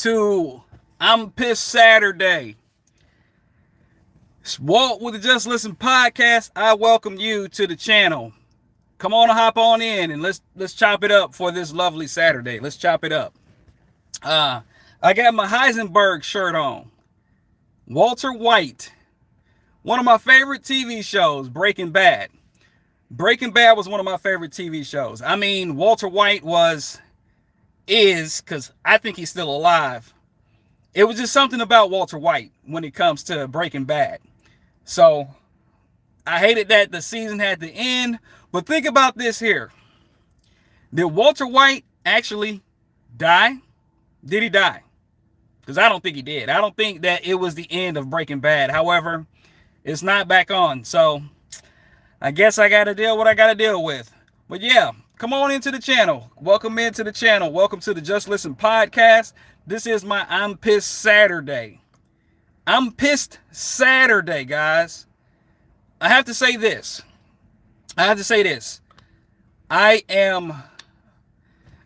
to I'm Pissed Saturday. It's Walt with the Just Listen podcast. I welcome you to the channel. Come on and hop on in and let's chop it up for this lovely Saturday. Let's chop it up. I got my Heisenberg shirt on. Walter White. One of my favorite TV shows, Breaking Bad. Breaking Bad was one of my favorite TV shows. I mean, Walter White is, because I think he's still alive. It was just something about Walter White when it comes to Breaking Bad. So, I hated that the season had to end. But think about this here. Did Walter White actually die? Did he die? Because I don't think he did. I don't think that it was the end of Breaking Bad. However, it's not back on. So, I guess I got to deal with what I got to deal with. But yeah, come on into the channel. Welcome into the channel. Welcome to the Just Listen podcast. This is my I'm Pissed Saturday. I'm Pissed Saturday, guys. I have to say this.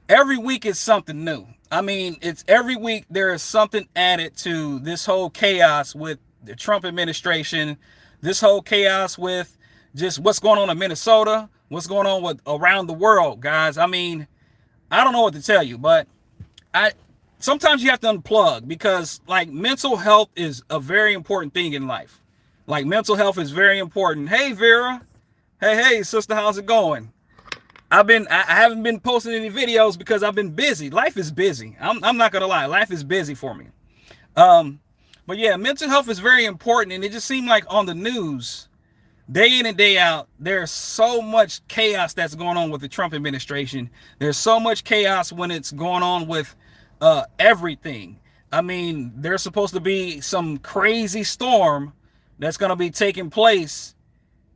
Every week is something new. I mean, it's every week there is something added to this whole chaos with the Trump administration, this whole chaos with just what's going on in Minnesota, what's going on with around the world, guys. I mean, I don't know what to tell you, but sometimes you have to unplug because like mental health is a very important thing in life. Like mental health is very important. Hey, Vera. Hey, sister, how's it going? I haven't been posting any videos because I've been busy. Life is busy. I'm not gonna lie. Life is busy for me. But yeah, mental health is very important, and it just seemed like on the news, day in and day out, there's so much chaos that's going on with the Trump administration. There's so much chaos when it's going on with everything. I mean, there's supposed to be some crazy storm that's going to be taking place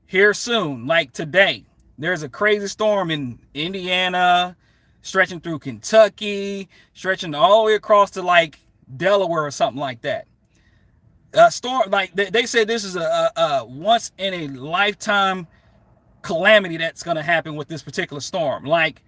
here soon, like today. There's a crazy storm in Indiana, stretching through Kentucky, stretching all the way across to like Delaware or something like that. Storm, like they said, this is a once in a lifetime calamity that's going to happen with this particular storm. Like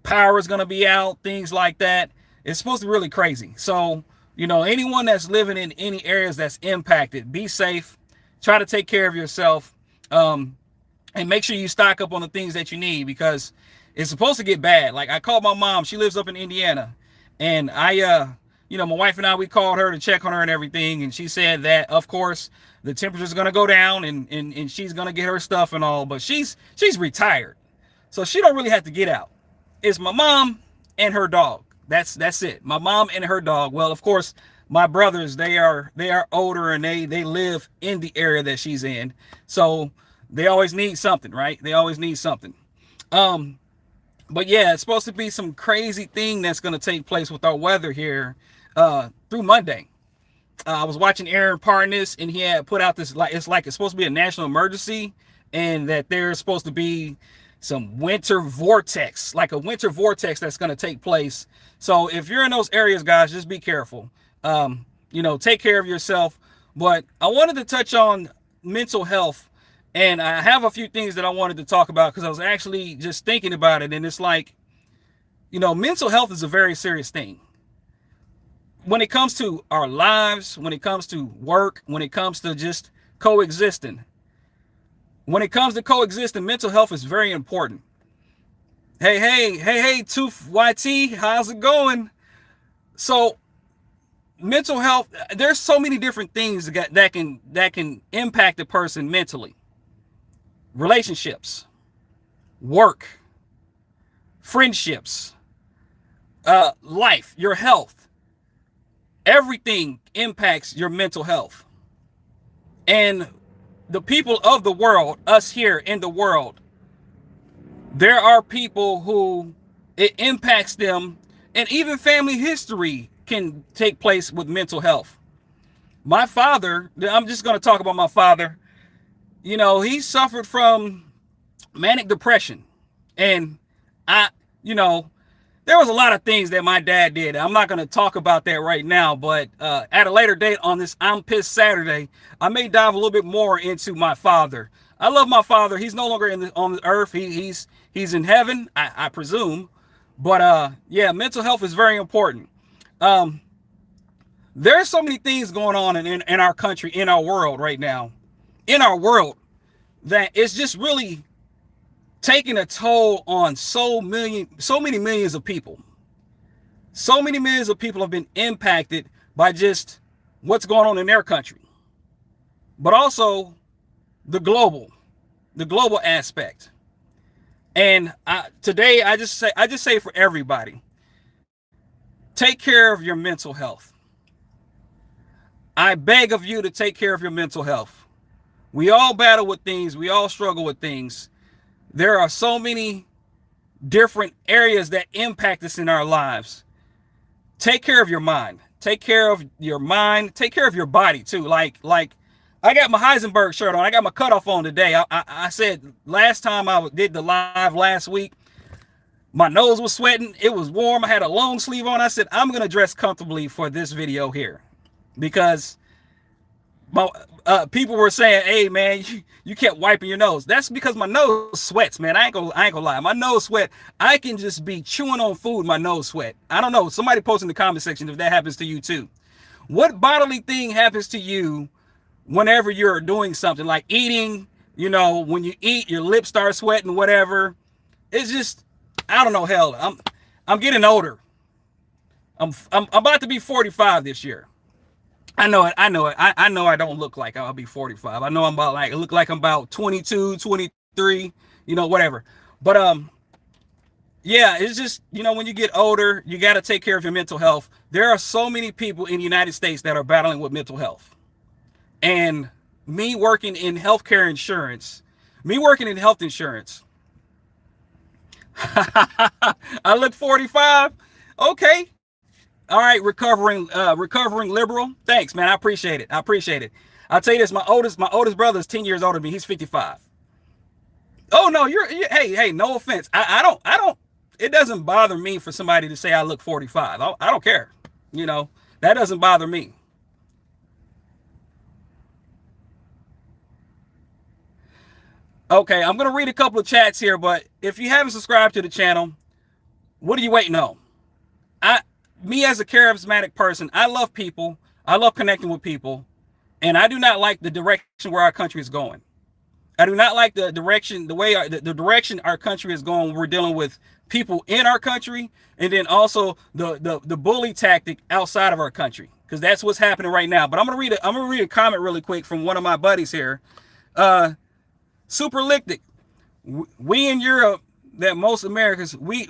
power is going to be out, things like that. It's supposed to be really crazy. So, you know, anyone that's living in any areas that's impacted, be safe, try to take care of yourself, and make sure you stock up on the things that you need because it's supposed to get bad. Like I called my mom, she lives up in Indiana, and my wife and I, we called her to check on her and everything, and she said that, of course, the temperature's going to go down and she's going to get her stuff and all, but she's retired, so she don't really have to get out. It's my mom and her dog. That's it. My mom and her dog. Well, of course, my brothers, they are older and they live in the area that she's in, so they always need something, right? They always need something. But yeah, it's supposed to be some crazy thing that's going to take place with our weather here through Monday. I was watching Aaron Parnas, and he had put out this, like it's supposed to be a national emergency, and that there's supposed to be some winter vortex, like a winter vortex that's going to take place. So if you're in those areas, guys, just be careful. Take care of yourself. But I wanted to touch on mental health, and I have a few things that I wanted to talk about because I was actually just thinking about it, and it's like, mental health is a very serious thing. When it comes to our lives, when it comes to work, when it comes to just coexisting. When it comes to coexisting, mental health is very important. Hey, Tooth YT, how's it going? So, mental health, there's so many different things that can impact a person mentally. Relationships, work, friendships, life, your health. Everything impacts your mental health. And the people of the world, us here in the world, there are people who it impacts them, and even family history can take place with mental health. My father, I'm just going to talk about my father. He suffered from manic depression, and there was a lot of things that my dad did. I'm not going to talk about that right now, but at a later date on this I'm Pissed Saturday, I may dive a little bit more into my father. I love my father. He's no longer on the earth. He's in heaven, I presume. But yeah, mental health is very important. There's so many things going on in our country, in our world right now, in our world, that it's just really taking a toll on so many millions of people. So many millions of people have been impacted by just what's going on in their country, but also the global aspect. And today I just say for everybody, take care of your mental health. I beg of you to take care of your mental health. We all battle with things. We all struggle with things. There are so many different areas that impact us in our lives. Take care of your mind. Take care of your mind. Take care of your body too. Like I got my Heisenberg shirt on. I got my cutoff on today. I said last time I did the live last week, my nose was sweating. It was warm. I had a long sleeve on. I said, I'm going to dress comfortably for this video here, because my people were saying, hey man, you kept wiping your nose. That's because my nose sweats, man. I ain't gonna lie. My nose sweat. I can just be chewing on food, my nose sweat. I don't know. Somebody post in the comment section if that happens to you too. What bodily thing happens to you whenever you're doing something like eating? You know, when you eat, your lips start sweating, whatever. It's just, I don't know. Hell, I'm getting older. I'm about to be 45 this year. I know it. I know I don't look like I'll be 45. I know I'm about I look like I'm about 22, 23, you know, whatever. But yeah, it's just, you know, when you get older, you got to take care of your mental health. There are so many people in the United States that are battling with mental health. And me working in healthcare insurance, I look 45. Okay. All right, recovering liberal. Thanks, man. I appreciate it. I'll tell you this: my oldest brother is 10 years older than me. He's 55. Oh no, hey, no offense. I don't. It doesn't bother me for somebody to say I look 45. I don't care. You know, that doesn't bother me. Okay, I'm gonna read a couple of chats here, but if you haven't subscribed to the channel, what are you waiting on? Me as a charismatic person, I love people. I love connecting with people. And I do not like the direction where our country is going. I do not like the direction our country is going. We're dealing with people in our country, and then also the bully tactic outside of our country, because that's what's happening right now. But I'm gonna read a comment really quick from one of my buddies here. Superlictic. We in Europe that most Americans, we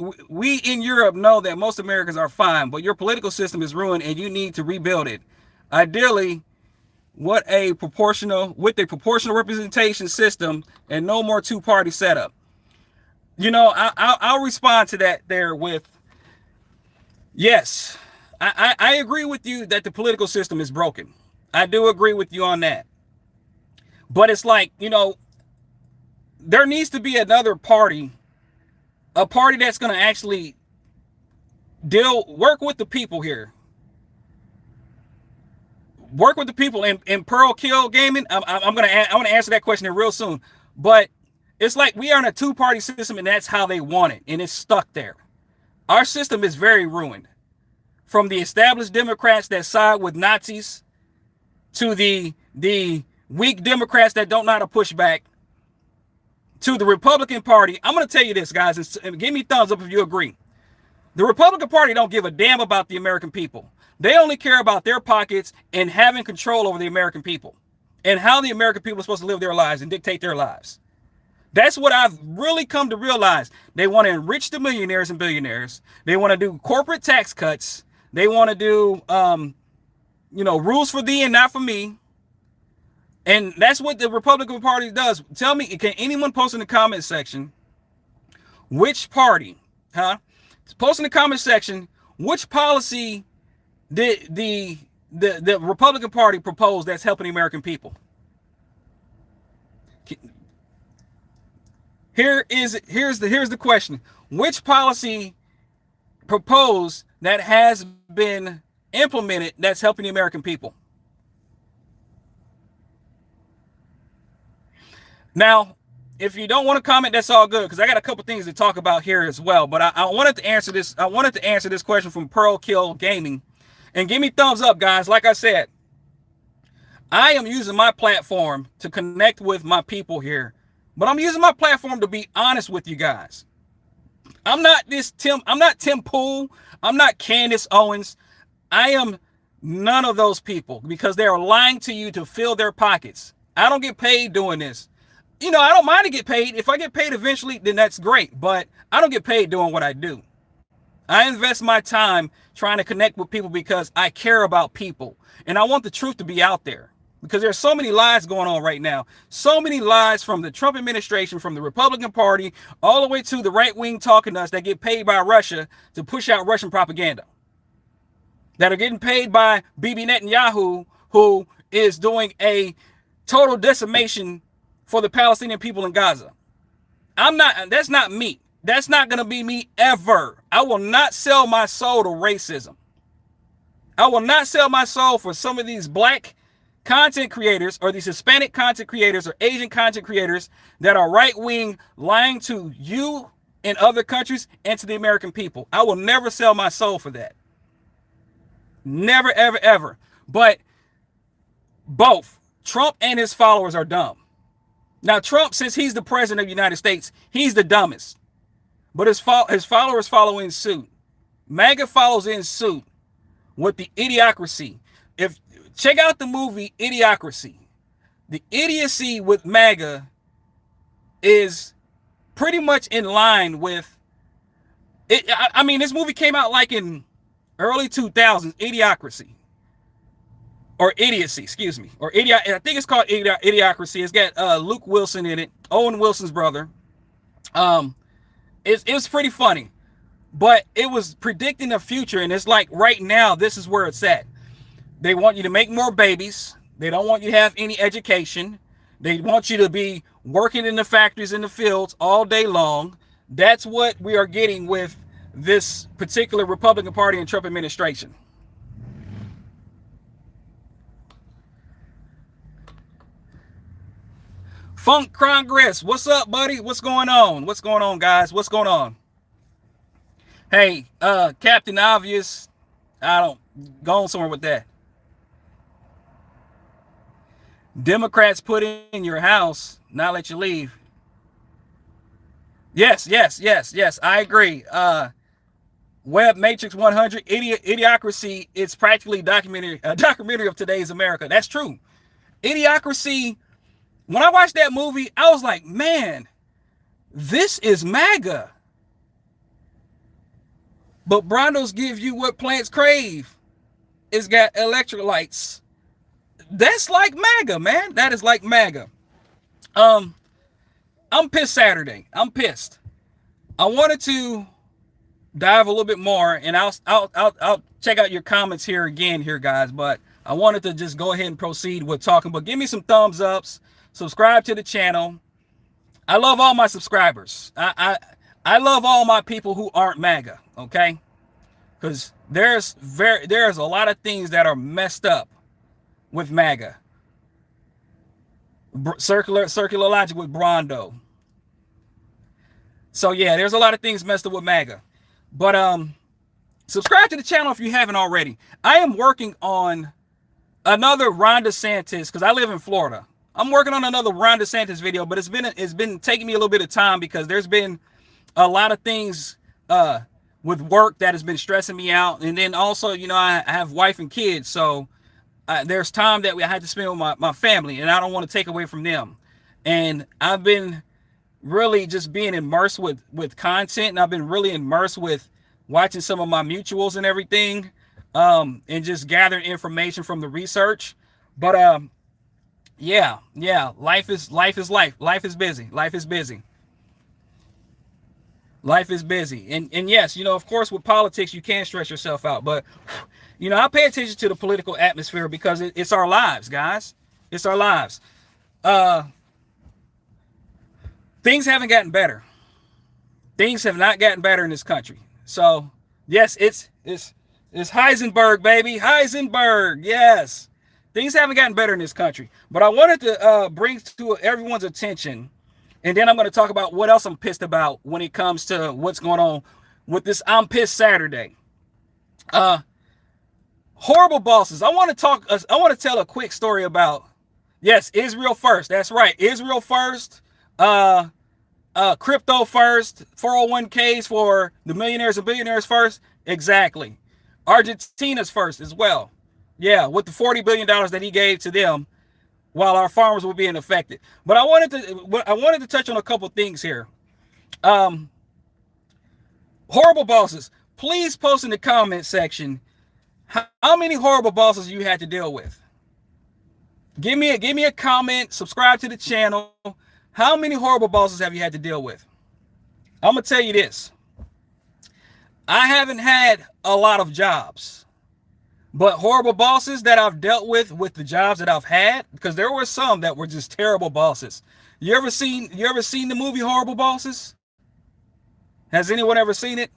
in Europe know that most Americans are fine, but your political system is ruined and you need to rebuild it. Ideally, with a proportional representation system and no more two-party setup. You know, I'll respond to that there with, yes, I agree with you that the political system is broken. I do agree with you on that. But it's like, you know, there needs to be another party, a party that's going to actually work with the people here. Work with the people in Pearl Kill Gaming. I'm going to answer that question here real soon. But it's like we are in a two-party system, and that's how they want it, and it's stuck there. Our system is very ruined. From the established Democrats that side with Nazis to the weak Democrats that don't know how to push back, to the Republican Party. I'm going to tell you this, guys, and give me thumbs up if you agree. The Republican Party don't give a damn about the American people. They only care about their pockets and having control over the American people and how the American people are supposed to live their lives and dictate their lives. That's what I've really come to realize. They want to enrich the millionaires and billionaires. They want to do corporate tax cuts. They want to do, you know, rules for thee and not for me. And that's what the Republican Party does. Tell me, can anyone post in the comment section which party, post in the comment section which policy did the Republican Party propose that's helping the American people? Here's the question. Which policy proposed that has been implemented that's helping the American people? Now, if you don't want to comment, that's all good, because I got a couple things to talk about here as well. But I wanted to answer this. I wanted to answer this question from Pearl Kill Gaming, And give me thumbs up, guys. Like I said, I am using my platform to connect with my people here, but I'm using my platform to be honest with you guys. I'm not Tim Pool. I'm not Candace Owens. I am none of those people because they are lying to you to fill their pockets. I don't get paid doing this. I don't mind to get paid. If I get paid eventually, then that's great. But I don't get paid doing what I do. I invest my time trying to connect with people because I care about people. And I want the truth to be out there. Because there's so many lies going on right now. So many lies from the Trump administration, from the Republican Party, all the way to the right wing talking to us that get paid by Russia to push out Russian propaganda. That are getting paid by Bibi Netanyahu, who is doing a total decimation for the Palestinian people in Gaza. That's not me. That's not going to be me ever. I will not sell my soul to racism. I will not sell my soul for some of these black content creators or these Hispanic content creators or Asian content creators that are right-wing lying to you in other countries and to the American people. I will never sell my soul for that. Never, ever, ever. But both Trump and his followers are dumb. Now, Trump, since he's the president of the United States, he's the dumbest. But his followers follow in suit. MAGA follows in suit with the idiocracy. Check out the movie Idiocracy. The idiocy with MAGA is pretty much in line with it. I mean, this movie came out like in early 2000s, Idiocracy. Or Idiocy, excuse me. Or I think it's called Idiocracy. It's got Luke Wilson in it, Owen Wilson's brother. It was pretty funny. But it was predicting the future, and it's like right now, this is where it's at. They want you to make more babies. They don't want you to have any education. They want you to be working in the factories, in the fields all day long. That's what we are getting with this particular Republican Party and Trump administration. Funk Congress, what's up, buddy? What's going on? What's going on, guys? What's going on? Hey, Captain Obvious, I don't go on somewhere with that. Democrats put in your house, not let you leave. Yes. I agree. Web Matrix 100, Idiocracy. It's practically a documentary of today's America. That's true. Idiocracy. When I watched that movie, I was like, man, this is MAGA. But Brondos give you what plants crave. It's got electrolytes. That's like MAGA, man. That is like MAGA. I'm pissed Saturday. I'm pissed. I wanted to dive a little bit more, and I'll check out your comments here again, guys. But I wanted to just go ahead and proceed with talking. But give me some thumbs ups. Subscribe to the channel. I love all my subscribers. I love all my people who aren't MAGA. Okay, because there's a lot of things that are messed up with MAGA. Circular logic with Brondo. So yeah, there's a lot of things messed up with MAGA. But subscribe to the channel if you haven't already. I am working on another Ron DeSantis, because I live in Florida. I'm working on another Ron DeSantis video, but it's been taking me a little bit of time because there's been a lot of things with work that has been stressing me out. And then also, I have wife and kids. So there's time that I had to spend with my family, and I don't want to take away from them. And I've been really just being immersed with content, and I've been really immersed with watching some of my mutuals and everything, and just gathering information from the research. But yeah, life is life. Life is busy. And yes, of course, with politics, you can stress yourself out. But, I pay attention to the political atmosphere because it's our lives, guys. It's our lives. Things haven't gotten better. Things have not gotten better in this country. So, yes, it's Heisenberg, baby. Heisenberg, yes. Things haven't gotten better in this country. But I wanted to bring to everyone's attention, and then I'm going to talk about what else I'm pissed about when it comes to what's going on with this I'm Pissed Saturday. Horrible bosses. I want to tell a quick story about, yes, Israel first. That's right. Israel first. Crypto first. 401ks for the millionaires and billionaires first. Exactly. Argentina's first as well. Yeah, with the $40 billion that he gave to them while our farmers were being affected. But I wanted to touch on a couple things here. Horrible bosses. Please post in the comment section how many horrible bosses you had to deal with. Give me a comment, subscribe to the channel. How many horrible bosses have you had to deal with? I'm going to tell you this. I haven't had a lot of jobs, but horrible bosses that I've dealt with the jobs that I've had, because there were some that were just terrible bosses. You ever seen the movie Horrible Bosses? Has anyone ever seen it?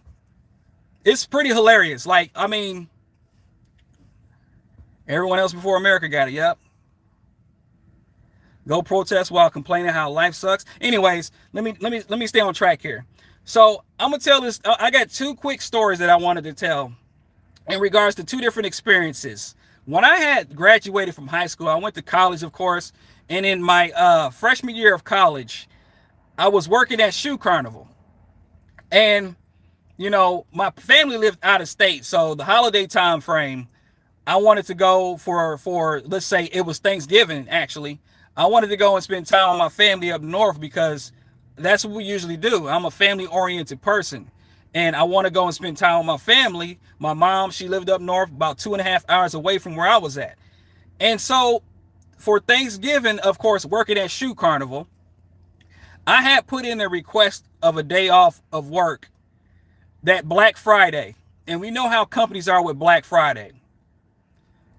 It's pretty hilarious. Like, I mean, everyone else before America got it. Yep. Go protest while complaining how life sucks. Anyways, let me stay on track here. So I'm gonna tell this. I got two quick stories that I wanted to tell in regards to two different experiences. When I had graduated from high school, I went to college, of course, and in my freshman year of college, I was working at Shoe Carnival, and you know, my family lived out of state, so the holiday time frame, I wanted to go for let's say it was Thanksgiving. Actually, I wanted to go and spend time with my family up north because that's what we usually do. I'm a family-oriented person, and I want to go and spend time with my family. My mom, she lived up north about 2.5 hours away from where I was at. And so for Thanksgiving, of course, working at Shoe Carnival, I had put in a request of a day off of work that Black Friday. And we know how companies are with Black Friday.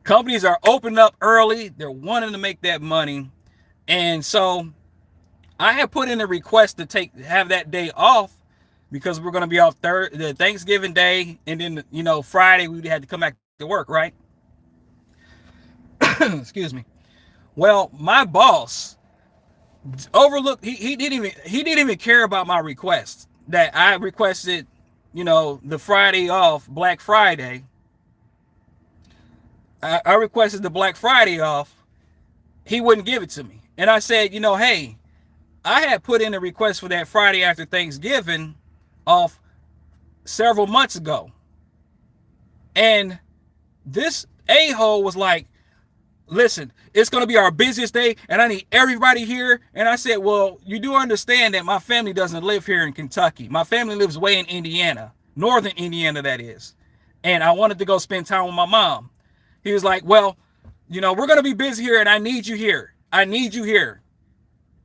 Companies are opening up early. They're wanting to make that money. And so I had put in a request to have that day off because we're going to be off the Thanksgiving day, and then, you know, Friday we had to come back to work, right? Excuse me. Well, my boss overlooked. He didn't even care about my request that I requested. You know, the Friday off, Black Friday. I requested the Black Friday off. He wouldn't give it to me. And I said, you know, hey, I had put in a request for that Friday after Thanksgiving off several months ago. And this a-hole was like, listen, it's going to be our busiest day and I need everybody here. And I said, well, you do understand that my family doesn't live here in Kentucky. My family lives way in Indiana, northern Indiana, that is. And I wanted to go spend time with my mom. He was like, well, you know, we're going to be busy here and I need you here. I need you here.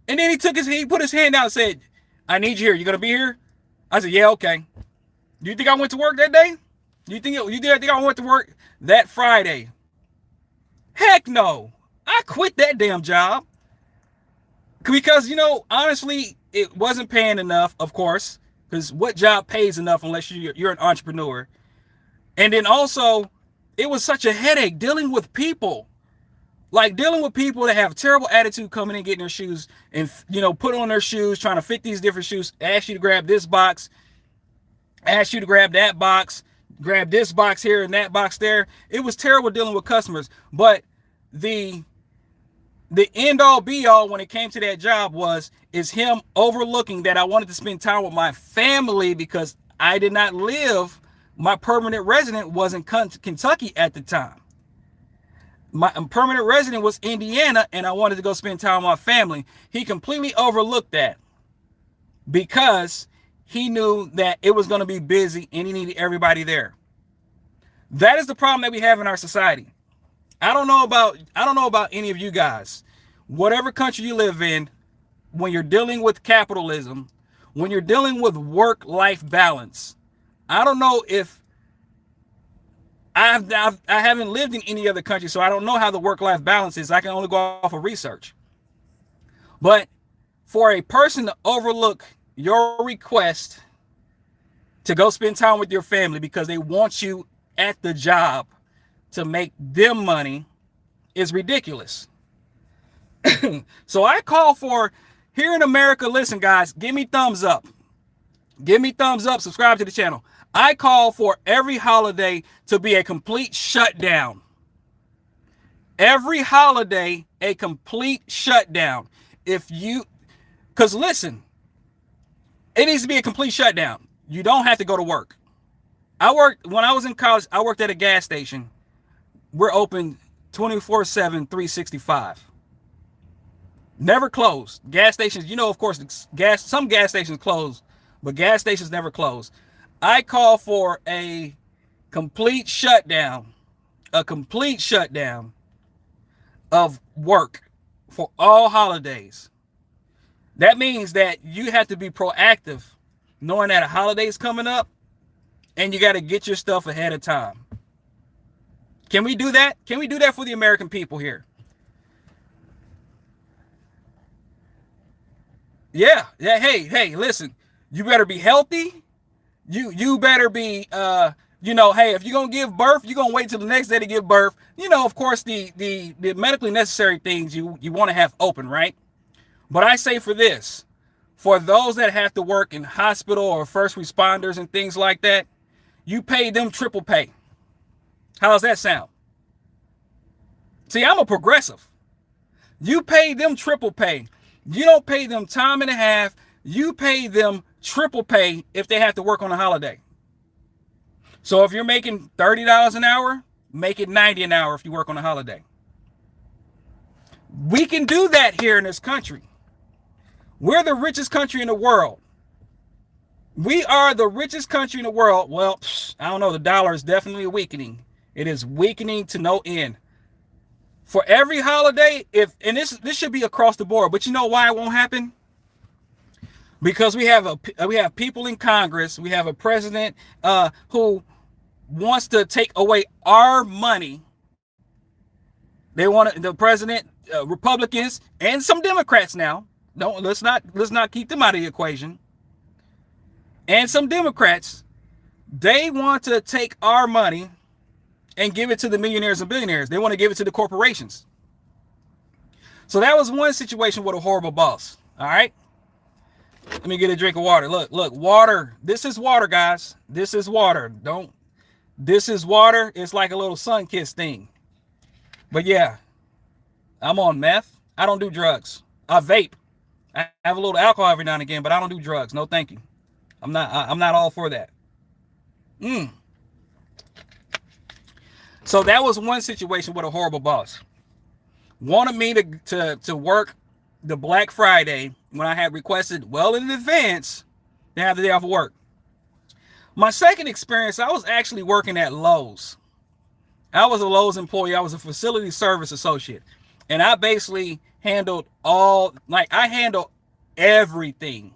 And then he put his hand out and said, I need you here. You going to be here? I said, yeah, okay. Do you think I went to work that day? You think I went to work that Friday? Heck no. I quit that damn job. Because, you know, honestly, it wasn't paying enough, of course. Because what job pays enough unless you're an entrepreneur? And then also, it was such a headache dealing with people. Like dealing with people that have terrible attitude coming in, getting their shoes and, you know, put on their shoes, trying to fit these different shoes, ask you to grab this box, ask you to grab that box, grab this box here and that box there. It was terrible dealing with customers. But the end all be all when it came to that job is him overlooking that I wanted to spend time with my family because I did not live, my permanent resident was in Kentucky at the time. My permanent resident was Indiana, and I wanted to go spend time with my family. He completely overlooked that because he knew that it was going to be busy and he needed everybody there. That is the problem that we have in our society. I don't know about any of you guys. Whatever country you live in, when you're dealing with capitalism, when you're dealing with work-life balance, I don't know if I haven't lived in any other country, so I don't know how the work-life balance is. I can only go off of research. But for a person to overlook your request to go spend time with your family because they want you at the job to make them money is ridiculous. So I call for, here in America, listen, guys, give me thumbs up. Give me thumbs up, subscribe to the channel. I call for every holiday to be a complete shutdown. Every holiday, a complete shutdown. If you, because listen, it needs to be a complete shutdown. You don't have to go to work. When I was in college, I worked at a gas station. We're open 24/7, 365. Never closed. Gas stations, of course, some gas stations close, but gas stations never close. I call for a complete shutdown, of work for all holidays. That means that you have to be proactive, knowing that a holiday is coming up, and you got to get your stuff ahead of time. Can we do that? Can we do that for the American people here? Yeah. Hey, listen, you better be healthy. You better be, hey, if you're going to give birth, you're going to wait till the next day to give birth. Of course, the medically necessary things you want to have open, right? But I say for those that have to work in hospital or first responders and things like that, you pay them triple pay. How does that sound? See, I'm a progressive. You pay them triple pay. You don't pay them time and a half. You pay them triple pay if they have to work on a holiday. So if you're making $30 an hour, make it $90 an hour if you work on a holiday. We can do that here in this country. We're the richest country in the world. We are the richest country in the world. Well, I don't know. The dollar is definitely weakening. It is weakening to no end. For every holiday, and this should be across the board, but you know why it won't happen? Because we have people in Congress, we have a president who wants to take away our money. The president, Republicans, and some Democrats now. Let's not keep them out of the equation. And some Democrats, they want to take our money and give it to the millionaires and billionaires. They want to give it to the corporations. So that was one situation with a horrible boss. All right. Let me get a drink of water. Look, water. This is water, guys. This is water. This is water. It's like a little sun kiss thing. But yeah, I'm on meth. I don't do drugs. I vape. I have a little alcohol every now and again, but I don't do drugs. No, thank you. I'm not all for that. So that was one situation with a horrible boss. Wanted me to work the Black Friday when I had requested well in advance to have the day off of work. My second experience, I was actually working at Lowe's. I was a Lowe's employee. I was a facility service associate. And I basically handled everything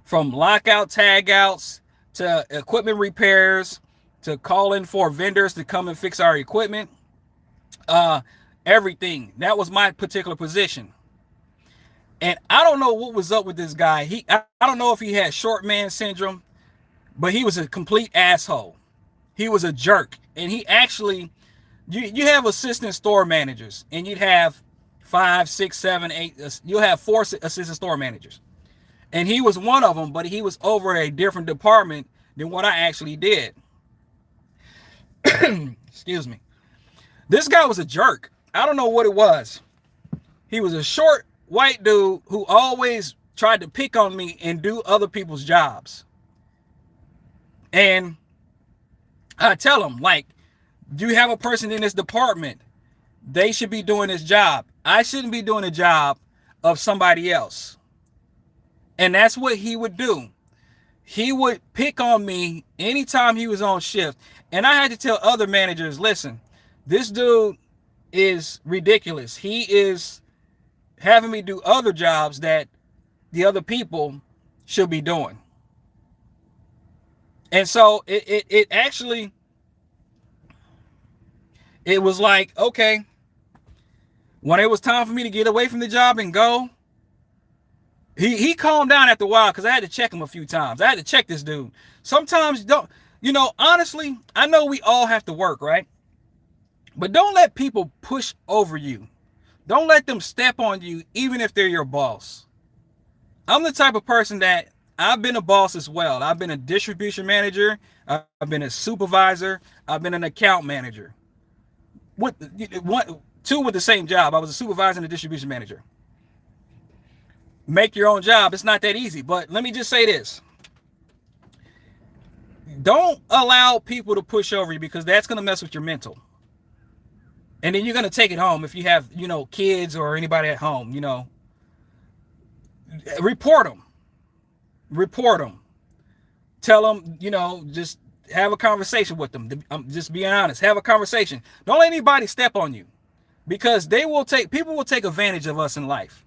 from lockout, tagouts, to equipment repairs, to calling for vendors to come and fix our equipment. Everything. That was my particular position. And I don't know what was up with this guy. I don't know if he had short man syndrome, but he was a complete asshole. He was a jerk. And he actually, you have assistant store managers, and you'd have 5, 6, 7, 8, you'll have 4 assistant store managers. And he was one of them, but he was over a different department than what I actually did. Excuse me. This guy was a jerk. I don't know what it was. He was a short white dude who always tried to pick on me and do other people's jobs. And I tell him, you have a person in this department. They should be doing this job. I shouldn't be doing a job of somebody else. And that's what he would do. He would pick on me anytime he was on shift. And I had to tell other managers, listen, this dude is ridiculous. He is having me do other jobs that the other people should be doing. And so it actually, it was like, okay, when it was time for me to get away from the job and go, he calmed down after a while because I had to check him a few times. I had to check this dude. Sometimes honestly, I know we all have to work, right? But don't let people push over you. Don't let them step on you, even if they're your boss. I'm the type of person that I've been a boss as well. I've been a distribution manager. I've been a supervisor. I've been an account manager. With one, two with the same job. I was a supervisor and a distribution manager. Make your own job. It's not that easy. But let me just say this. Don't allow people to push over you, because that's going to mess with your mental. And then you're going to take it home if you have, kids or anybody at home, report them. Report them. Tell them, just have a conversation with them. I'm just being honest. Have a conversation. Don't let anybody step on you, because people will take advantage of us in life.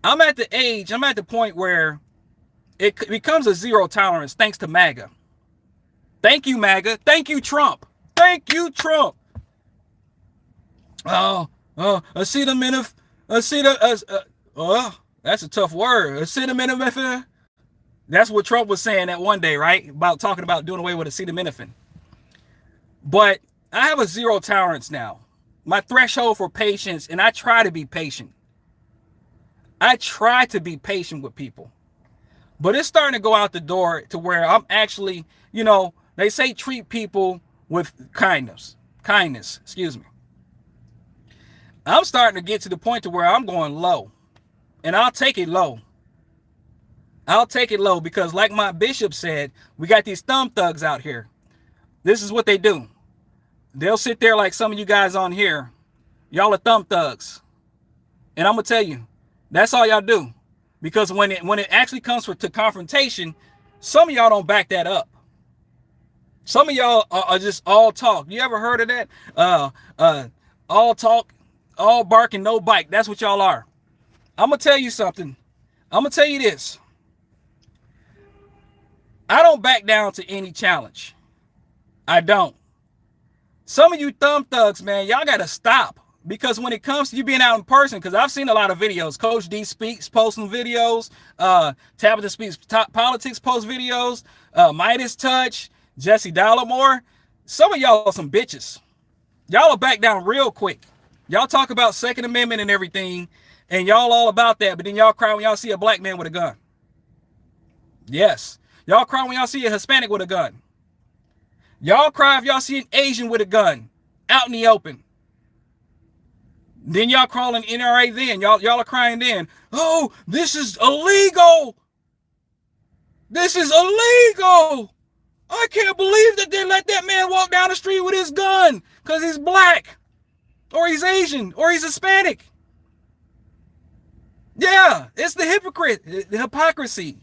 I'm at the point where it becomes a zero tolerance thanks to MAGA. Thank you, MAGA. Thank you, Trump. Thank you, Trump. Acetaminophen. That's a tough word. Acetaminophen. That's what Trump was saying that one day, right? About talking about doing away with acetaminophen. But I have a zero tolerance now. My threshold for patience, and I try to be patient. I try to be patient with people. But it's starting to go out the door to where I'm actually, they say treat people with kindness. Kindness, excuse me. I'm starting to get to the point to where I'm going low. And I'll take it low. I'll take it low, because like my bishop said, we got these thumb thugs out here. This is what they do. They'll sit there like some of you guys on here. Y'all are thumb thugs. And I'm going to tell you, that's all y'all do. Because when it actually comes to confrontation, some of y'all don't back that up. Some of y'all are just all talk. You ever heard of that? All talk, all bark, and no bite. That's what y'all are. I'm going to tell you something. I'm going to tell you this. I don't back down to any challenge. I don't. Some of you thumb thugs, man, y'all got to stop. Because when it comes to you being out in person, because I've seen a lot of videos. Coach D Speaks posting videos. Tabitha Speaks Top Politics post videos. Midas Touch. Jesse Dollamore. Some of y'all are some bitches. Y'all will back down real quick. Y'all talk about Second Amendment and everything, and y'all all about that, but then y'all cry when y'all see a black man with a gun. Yes. Y'all cry when y'all see a Hispanic with a gun. Y'all cry if y'all see an Asian with a gun out in the open. Then y'all calling NRA then. Y'all are crying then. Oh, this is illegal. This is illegal. I can't believe that they let that man walk down the street with his gun because he's black or he's Asian or he's Hispanic. Yeah, it's the hypocrisy.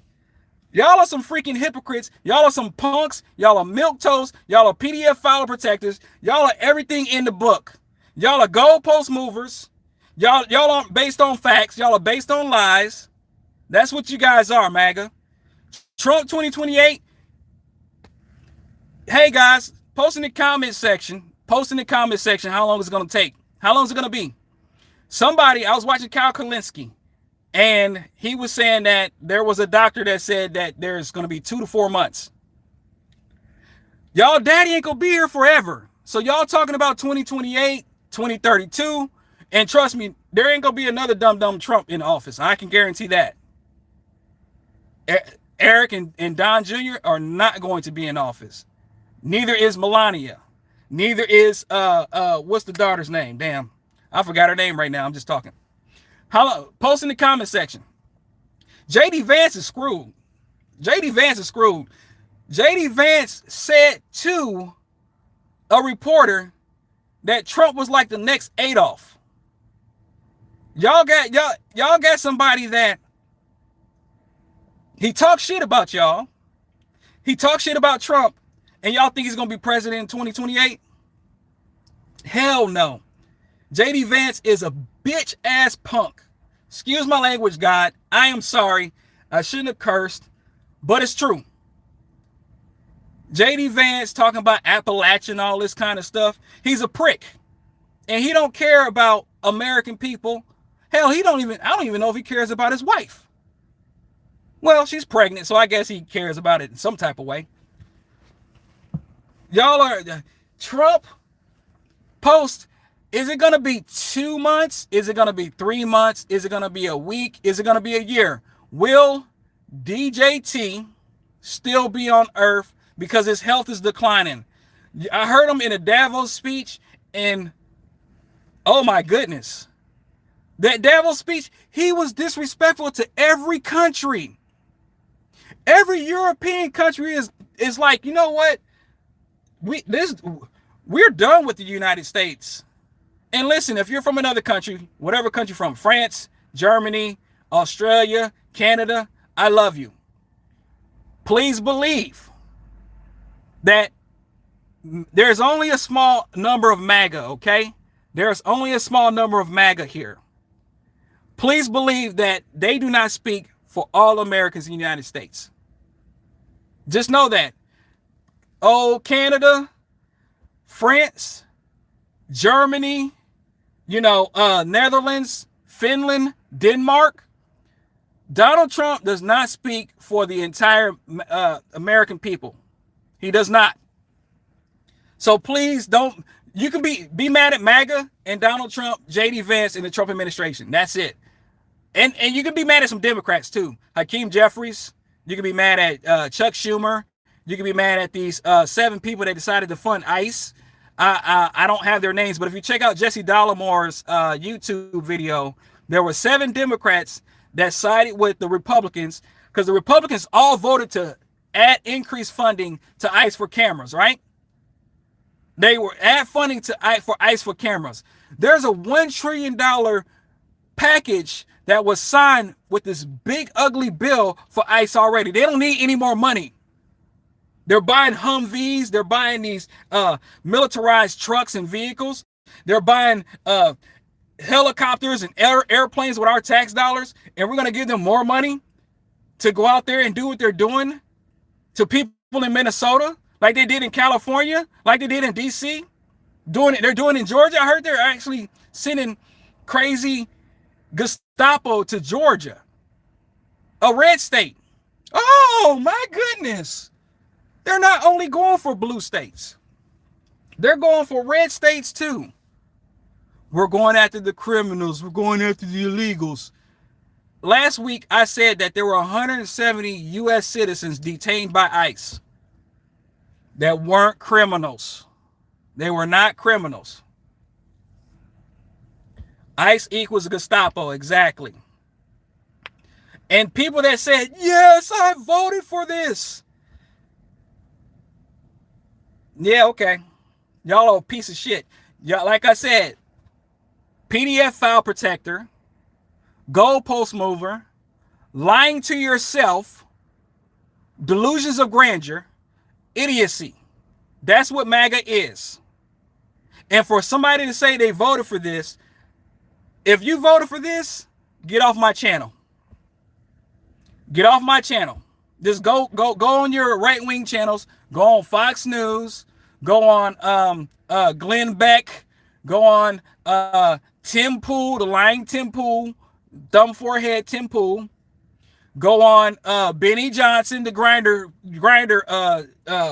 Y'all are some freaking hypocrites. Y'all are some punks. Y'all are milquetoast. Y'all are PDF file protectors. Y'all are everything in the book. Y'all are goalpost movers. Y'all aren't based on facts. Y'all are based on lies. That's what you guys are, MAGA. Trump 2028. Hey guys, post in the comment section. Post in the comment section how long it's going to take. How long is it going to be? I was watching Kyle Kalinske, and he was saying that there was a doctor that said that there's going to be 2 to 4 months. Y'all daddy ain't going to be here forever. So y'all talking about 2028, 2032, and trust me, there ain't going to be another dumb Trump in office. I can guarantee that. Eric and Don Jr. are not going to be in office. Neither is Melania. Neither is, what's the daughter's name? Damn, I forgot her name right now. I'm just talking. Post in the comment section. JD Vance is screwed. JD Vance is screwed. JD Vance said to a reporter that Trump was like the next Adolf. Y'all got somebody that he talks shit about y'all. He talks shit about Trump, and y'all think he's gonna be president in 2028? Hell no. JD Vance is a bitch ass punk. Excuse my language, God. I am sorry. I shouldn't have cursed, but it's true. JD Vance talking about Appalachian, all this kind of stuff. He's a prick. And he don't care about American people. Hell, I don't even know if he cares about his wife. Well, she's pregnant, so I guess he cares about it in some type of way. Y'all are Trump post. Is it going to be 2 months? Is it going to be 3 months? Is it going to be a week? Is it going to be a year? Will DJT still be on Earth because his health is declining. I heard him in a Davos speech, and oh my goodness, that Davos speech, he was disrespectful to every country. Every European country is like, you know what? We're done with the United States. And listen, if you're from another country, whatever country from, France, Germany, Australia, Canada, I love you. Please believe that there's only a small number of MAGA, okay? There's only a small number of MAGA here. Please believe that they do not speak for all Americans in the United States. Just know that. Oh, Canada, France, Germany, Netherlands, Finland, Denmark. Donald Trump does not speak for the entire American people. He does not. So please don't. You can be mad at MAGA and Donald Trump, JD Vance, and the Trump administration. That's it. And you can be mad at some Democrats too. Hakeem Jeffries. You can be mad at Chuck Schumer. You can be mad at these 7 people that decided to fund ICE. I don't have their names, but if you check out Jesse Dollamore's YouTube video, there were 7 Democrats that sided with the Republicans because the Republicans all voted to add increased funding to ICE for cameras, right? They were add funding to ICE for cameras. There's a $1 trillion package that was signed with this big ugly bill for ICE already. They don't need any more money. They're buying Humvees. They're buying these militarized trucks and vehicles. They're buying helicopters and airplanes with our tax dollars. And we're going to give them more money to go out there and do what they're doing to people in Minnesota, like they did in California, like they did in DC. They're doing in Georgia. I heard they're actually sending crazy Gestapo to Georgia, a red state. Oh my goodness. They're not only going for blue states. They're going for red states too. We're going after the criminals. We're going after the illegals. Last week, I said that there were 170 U.S. citizens detained by ICE that weren't criminals. They were not criminals. ICE equals Gestapo, exactly. And people that said, yes, I voted for this. Yeah, okay. Y'all are a piece of shit. Y'all, like I said, PDF file protector, goalpost mover, lying to yourself, delusions of grandeur, idiocy. That's what MAGA is. And for somebody to say they voted for this, if you voted for this, get off my channel. Get off my channel. Just go on your right-wing channels. Go on Fox News. Go on Glenn Beck. Go on Tim Pool, the lying Tim Pool, thumb forehead Tim Pool. Go on Benny Johnson, the grinder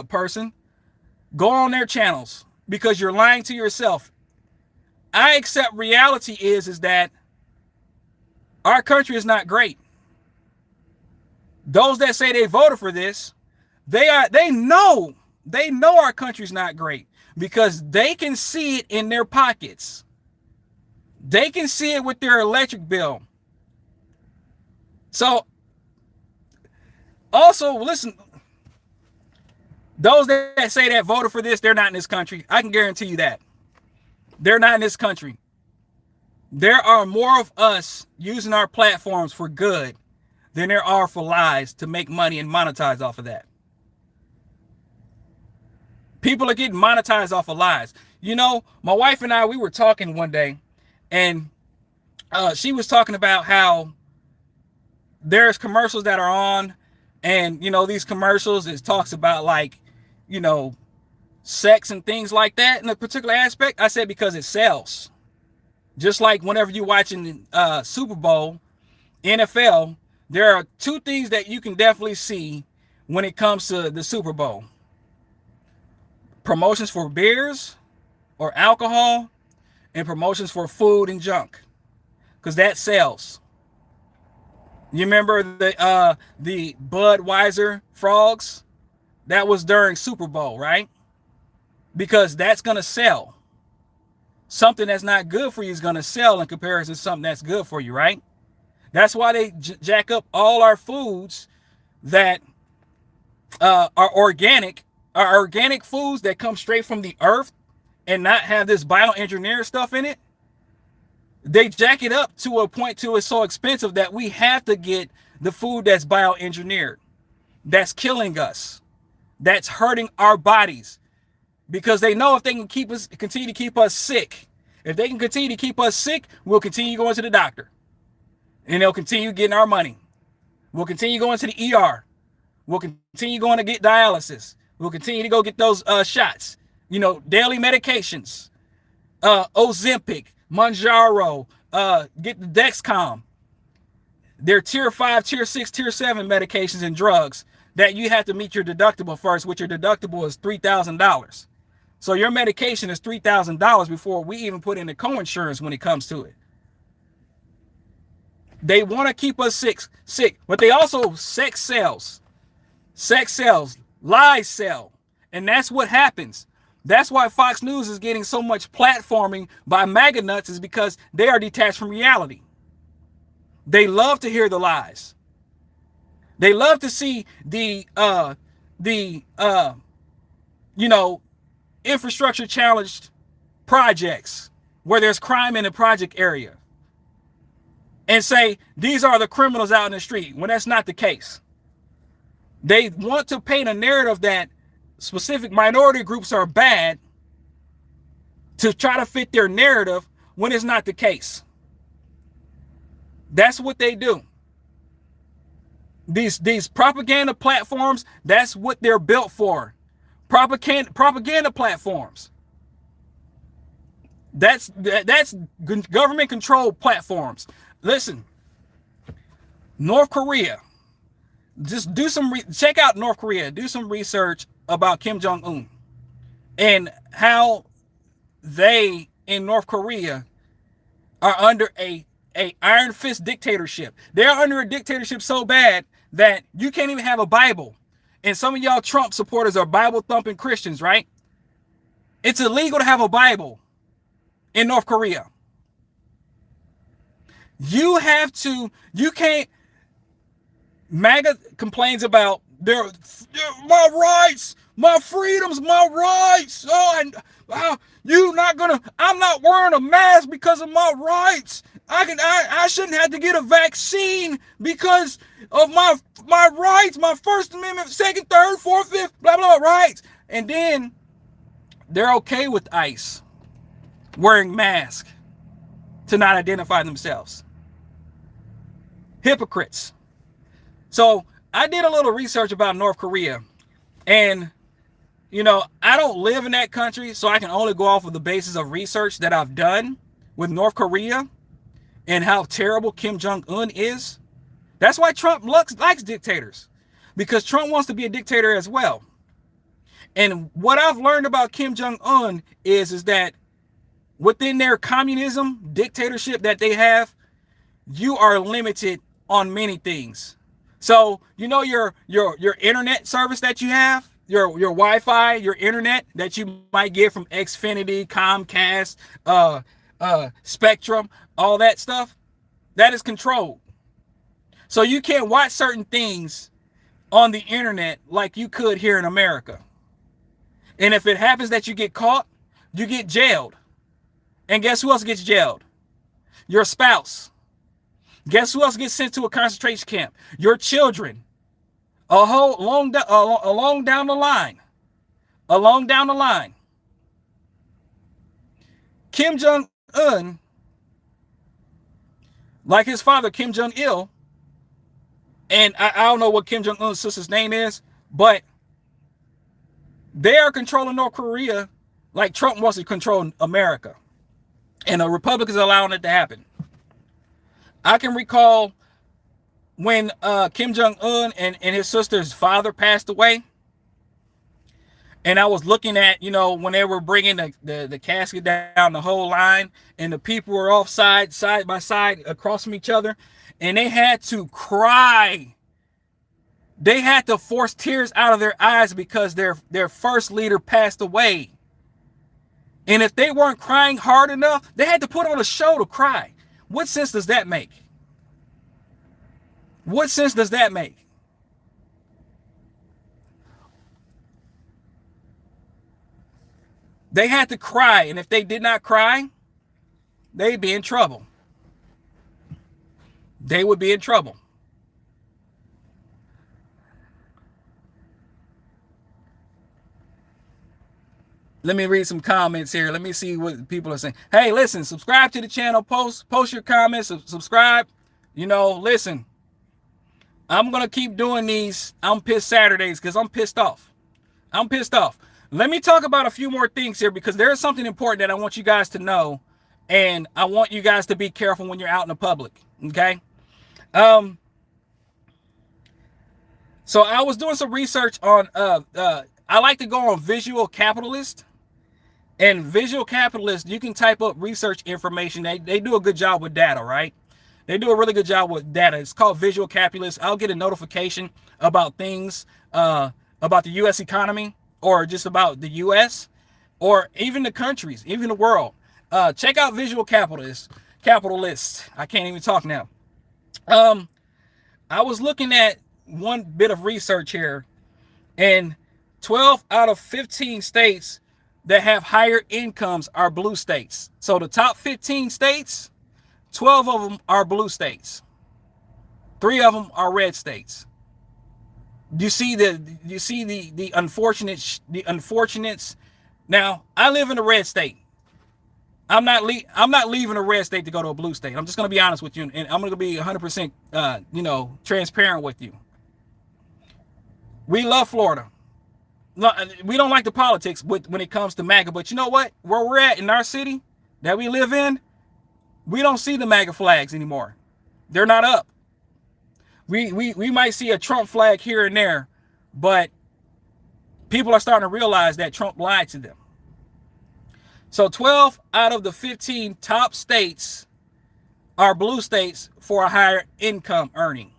person. Go on their channels because you're lying to yourself. I accept reality is that our country is not great. Those that say they voted for this, they know our country's not great because they can see it in their pockets. They can see it with their electric bill. So also listen, those that say that voted for this, they're not in this country. I can guarantee you that. They're not in this country. There are more of us using our platforms for good than there are for lies to make money and monetize off of that. People are getting monetized off of lies. You know, my wife and I, we were talking one day, and she was talking about how there's commercials that are on, and, you know, these commercials, it talks about, like, you know, sex and things like that in a particular aspect. I said because it sells. Just like whenever you're watching Super Bowl, NFL, there are 2 things that you can definitely see when it comes to the Super Bowl. Promotions for beers or alcohol, and promotions for food and junk, because that sells. You remember the Budweiser frogs? That was during Super Bowl, right? Because that's gonna sell. Something that's not good for you is gonna sell in comparison to something that's good for you, right? That's why they jack up all our foods that are organic foods that come straight from the earth and not have this bioengineered stuff in it. They jack it up to a point to it's so expensive that we have to get the food that's bioengineered, that's killing us, that's hurting our bodies, because they know if they can continue to keep us sick, if they can continue to keep us sick, we'll continue going to the doctor, and they'll continue getting our money. We'll continue going to the ER. We'll continue going to get dialysis. We'll continue to go get those shots, daily medications, Ozempic, Mounjaro, get the Dexcom. They're tier 5, tier 6, tier 7 medications and drugs that you have to meet your deductible first, which your deductible is $3,000. So your medication is $3,000 before we even put in the co-insurance when it comes to it. They want to keep us sick, but they also sex sells. Sex sells, lies sell. And that's what happens. That's why Fox News is getting so much platforming by MAGA nuts, is because they are detached from reality. They love to hear the lies. They love to see the infrastructure challenged projects where there's crime in the project area and say these are the criminals out in the street, when that's not the case. They want to paint a narrative that specific minority groups are bad to try to fit their narrative when it's not the case. That's what they do. These propaganda platforms, that's what they're built for. Propaganda platforms. That's government controlled platforms. Listen, North Korea. Just check out North Korea. Do some research about Kim Jong-un and how they in North Korea are under a iron fist dictatorship. They're under a dictatorship so bad that you can't even have a Bible. And some of y'all Trump supporters are Bible thumping Christians, right? It's illegal to have a Bible in North Korea. You can't. MAGA complains about my rights, my freedoms, my rights. I'm not wearing a mask because of my rights. I shouldn't have to get a vaccine because of my rights, my First Amendment, second, third, fourth, fifth, blah, blah, rights. And then they're okay with ICE wearing masks to not identify themselves. Hypocrites. So I did a little research about North Korea, and I don't live in that country, so I can only go off of the basis of research that I've done with North Korea and how terrible Kim Jong-un is. That's why Trump likes dictators, because Trump wants to be a dictator as well. And what I've learned about Kim Jong-un is that within their communism dictatorship that they have, you are limited on many things. So, your internet service that you have, your Wi-Fi, your internet that you might get from Xfinity, Comcast, Spectrum, all that stuff, that is controlled. So you can't watch certain things on the internet like you could here in America. And if it happens that you get caught, you get jailed. And guess who else gets jailed? Your spouse. Guess who else gets sent to a concentration camp? Your children. Along down the line. Kim Jong-un, like his father, Kim Jong-il, and I don't know what Kim Jong-un's sister's name is, but they are controlling North Korea like Trump wants to control America. And the Republicans are allowing it to happen. I can recall when Kim Jong-un and his sister's father passed away. And I was looking at, when they were bringing the casket down the whole line, and the people were off side by side across from each other, and they had to cry. They had to force tears out of their eyes because their first leader passed away. And if they weren't crying hard enough, they had to put on a show to cry. What sense does that make? What sense does that make? They had to cry, and if they did not cry, they'd be in trouble. They would be in trouble. Let me read some comments here. Let me see what people are saying. Hey, listen, subscribe to the channel. Post your comments. Subscribe. Listen, I'm going to keep doing these I'm Pissed Saturdays because I'm pissed off. I'm pissed off. Let me talk about a few more things here because there is something important that I want you guys to know, and I want you guys to be careful when you're out in the public, okay? So I was doing some research on, I like to go on Visual Capitalist. And Visual Capitalist, you can type up research information. They do a good job with data, right? They do a really good job with data. It's called Visual Capitalist. I'll get a notification about things, about the U.S. economy, or just about the U.S., or even the countries, even the world. Check out Visual Capitalist. I can't even talk now. I was looking at one bit of research here, and 12 out of 15 states that have higher incomes are blue states. So the top 15 states, 12 of them are blue states. 3 of them are red states. You see the unfortunates. Now, I live in a red state. I'm not leaving a red state to go to a blue state. I'm just going to be honest with you, and I'm going to be 100% transparent with you. We love Florida. We don't like the politics when it comes to MAGA, but you know what? Where we're at in our city that we live in, we don't see the MAGA flags anymore. They're not up. We might see a Trump flag here and there, but people are starting to realize that Trump lied to them. So 12 out of the 15 top states are blue states for a higher income earning.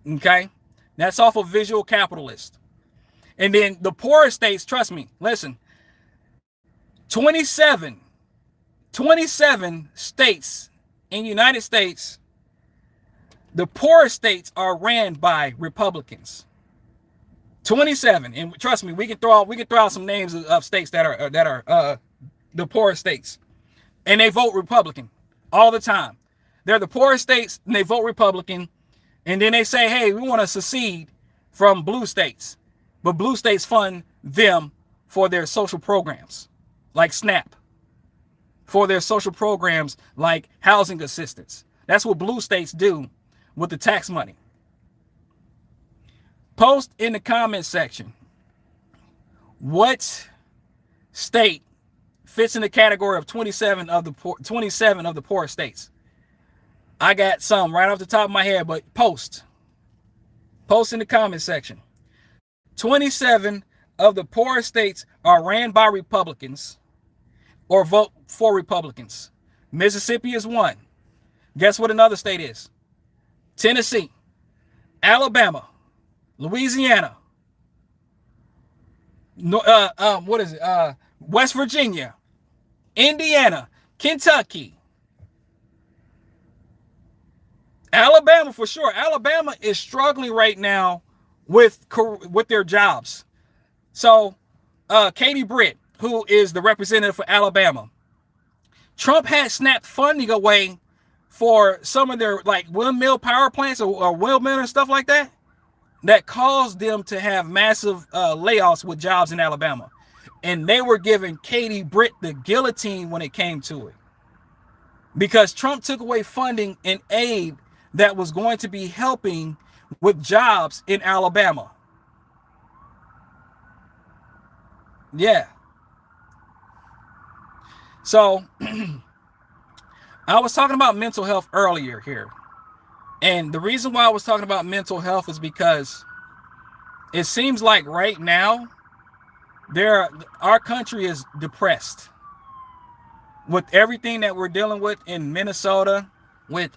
Okay? That's off of Visual Capitalist. And then the poorest states, trust me, listen, 27 states in the United States, the poorest states are ran by Republicans. 27, and trust me, we can throw out some names of states that are the poorest states, and they vote Republican all the time. They're the poorest states, and they vote Republican, and then they say, hey, we want to secede from blue states. But blue states fund them for their social programs, like SNAP, for their social programs like housing assistance. That's what blue states do with the tax money. Post in the comment section what state fits in the category of 27 of the poorest states. I got some right off the top of my head, but post in the comment section. 27 of the poorest states are ran by Republicans or vote for Republicans. Mississippi is one. Guess what another state is? Tennessee, Alabama, Louisiana, West Virginia, Indiana, Kentucky, Alabama for sure. Alabama is struggling right now with their jobs. So Katie Britt, who is the representative for Alabama, Trump had snapped funding away for some of their like windmill power plants or windmill and stuff like that, that caused them to have massive layoffs with jobs in Alabama. And they were giving Katie Britt the guillotine when it came to it, because Trump took away funding and aid that was going to be helping with jobs in Alabama. Yeah. So I was talking about mental health earlier here. And the reason why I was talking about mental health is because it seems like right now our country is depressed with everything that we're dealing with in Minnesota, with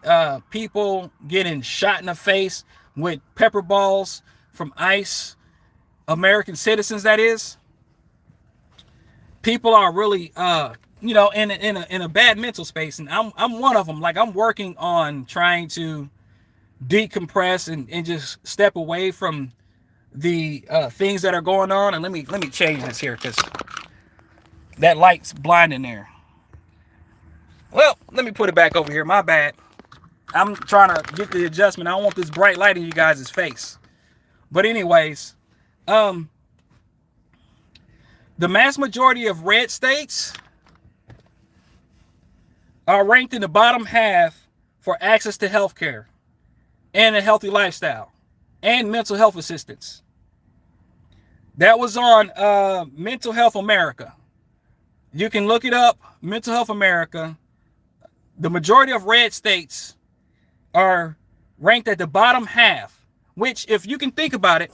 people getting shot in the face with pepper balls from ICE, American citizens, that is. People are really in a bad mental space, and I'm one of them. Like, I'm working on trying to decompress and just step away from the things that are going on. And let me change this here, because that light's blinding there. Well, let me put it back over here. My bad. I'm trying to get the adjustment. I don't want this bright light in you guys' face. But anyways, the mass majority of red states are ranked in the bottom half for access to health care and a healthy lifestyle and mental health assistance. That was on Mental Health America. You can look it up, Mental Health America. The majority of red states are ranked at the bottom half, which, if you can think about it,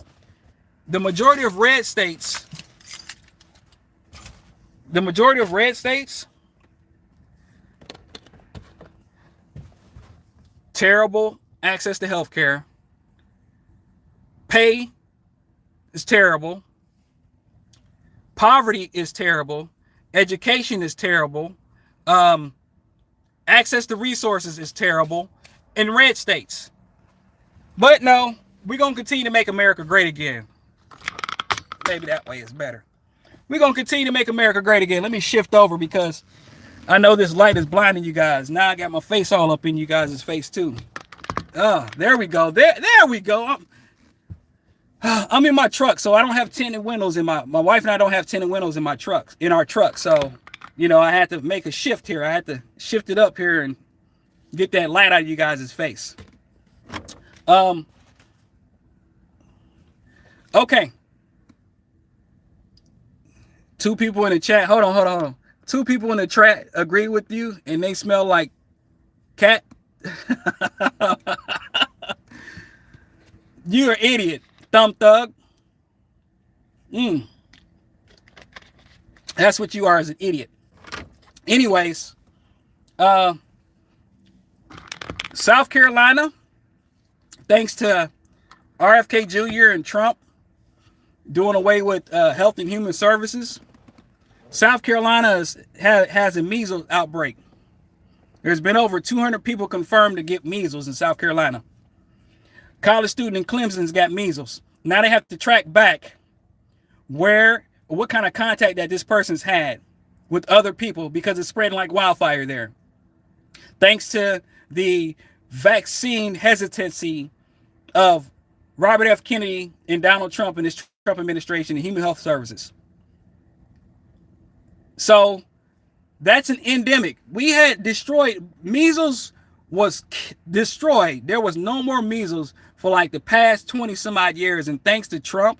the majority of red states, terrible access to health care, pay is terrible, poverty is terrible, education is terrible, access to resources is terrible in red states. But no, we're going to continue to make America great again. Maybe that way is better. We're going to continue to make America great again. Let me shift over, because I know this light is blinding you guys. Now I got my face all up in you guys' face too. There we go. There we go. I'm in my truck, so I don't have tinted windows in my wife and I don't have tinted windows in our truck. So, I had to make a shift here. I had to shift it up here and get that light out of you guys' face. Okay. 2 people in the chat. Hold on. 2 people in the chat agree with you, and they smell like cat. You're an idiot, thumb thug. That's what you are, as an idiot. Anyways, South Carolina, thanks to RFK Jr. and Trump doing away with Health and Human Services, South Carolina has a measles outbreak. There's been over 200 people confirmed to get measles in South Carolina. College student in Clemson's got measles. Now they have to track back what kind of contact that this person's had with other people, because it's spreading like wildfire there. Thanks to the vaccine hesitancy of Robert F. Kennedy and Donald Trump and his Trump administration and Human Health Services. So that's an endemic. We had destroyed, measles was destroyed. There was no more measles for like the past 20 some odd years. And thanks to Trump,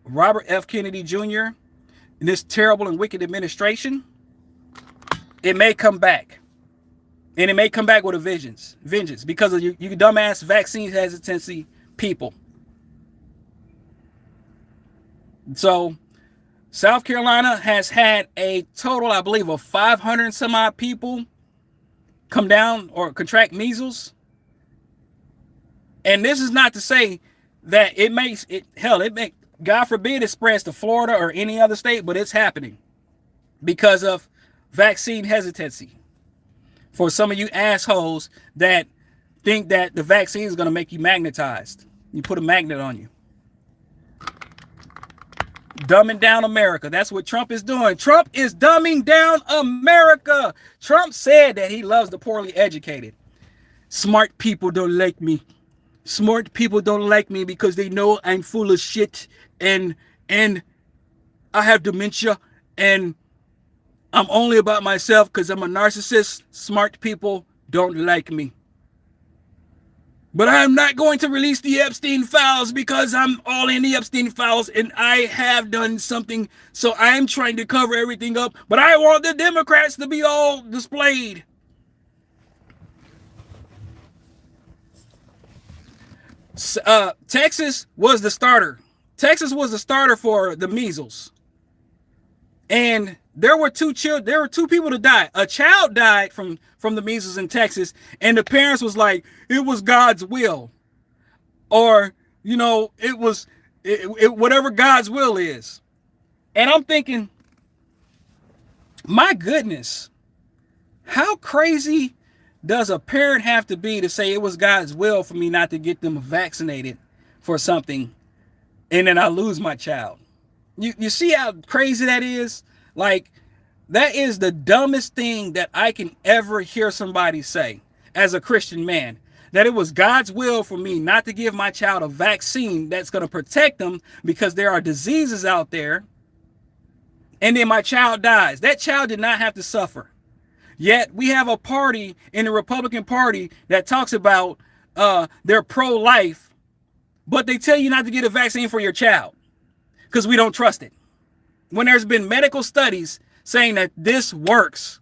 Robert F. Kennedy Jr., and this terrible and wicked administration, it may come back. And it may come back with a vengeance because of you dumbass vaccine hesitancy people. So South Carolina has had a total, I believe, of 500 and some odd people come down or contract measles. And this is not to say that it makes it, God forbid it spreads to Florida or any other state, but it's happening because of vaccine hesitancy. For some of you assholes that think that the vaccine is going to make you magnetized. You put a magnet on you. Dumbing down America. That's what Trump is doing. Trump is dumbing down America. Trump said that he loves the poorly educated. Smart people don't like me. Smart people don't like me because they know I'm full of shit and I have dementia and I'm only about myself because I'm a narcissist. Smart people don't like me. But I'm not going to release the Epstein files because I'm all in the Epstein files and I have done something. So I'm trying to cover everything up. But I want the Democrats to be all displayed. Texas was the starter. Texas was the starter for the measles. And there were two children. There were two people that died. A child died from the measles in Texas, and the parents was like, "It was God's will," or it was whatever God's will is. And I'm thinking, my goodness, how crazy does a parent have to be to say it was God's will for me not to get them vaccinated for something, and then I lose my child? You see how crazy that is? Like, that is the dumbest thing that I can ever hear somebody say as a Christian man, that it was God's will for me not to give my child a vaccine that's going to protect them because there are diseases out there, and then my child dies. That child did not have to suffer. Yet we have a party in the Republican Party that talks about they're pro-life, but they tell you not to get a vaccine for your child because we don't trust it. When there's been medical studies saying that this works,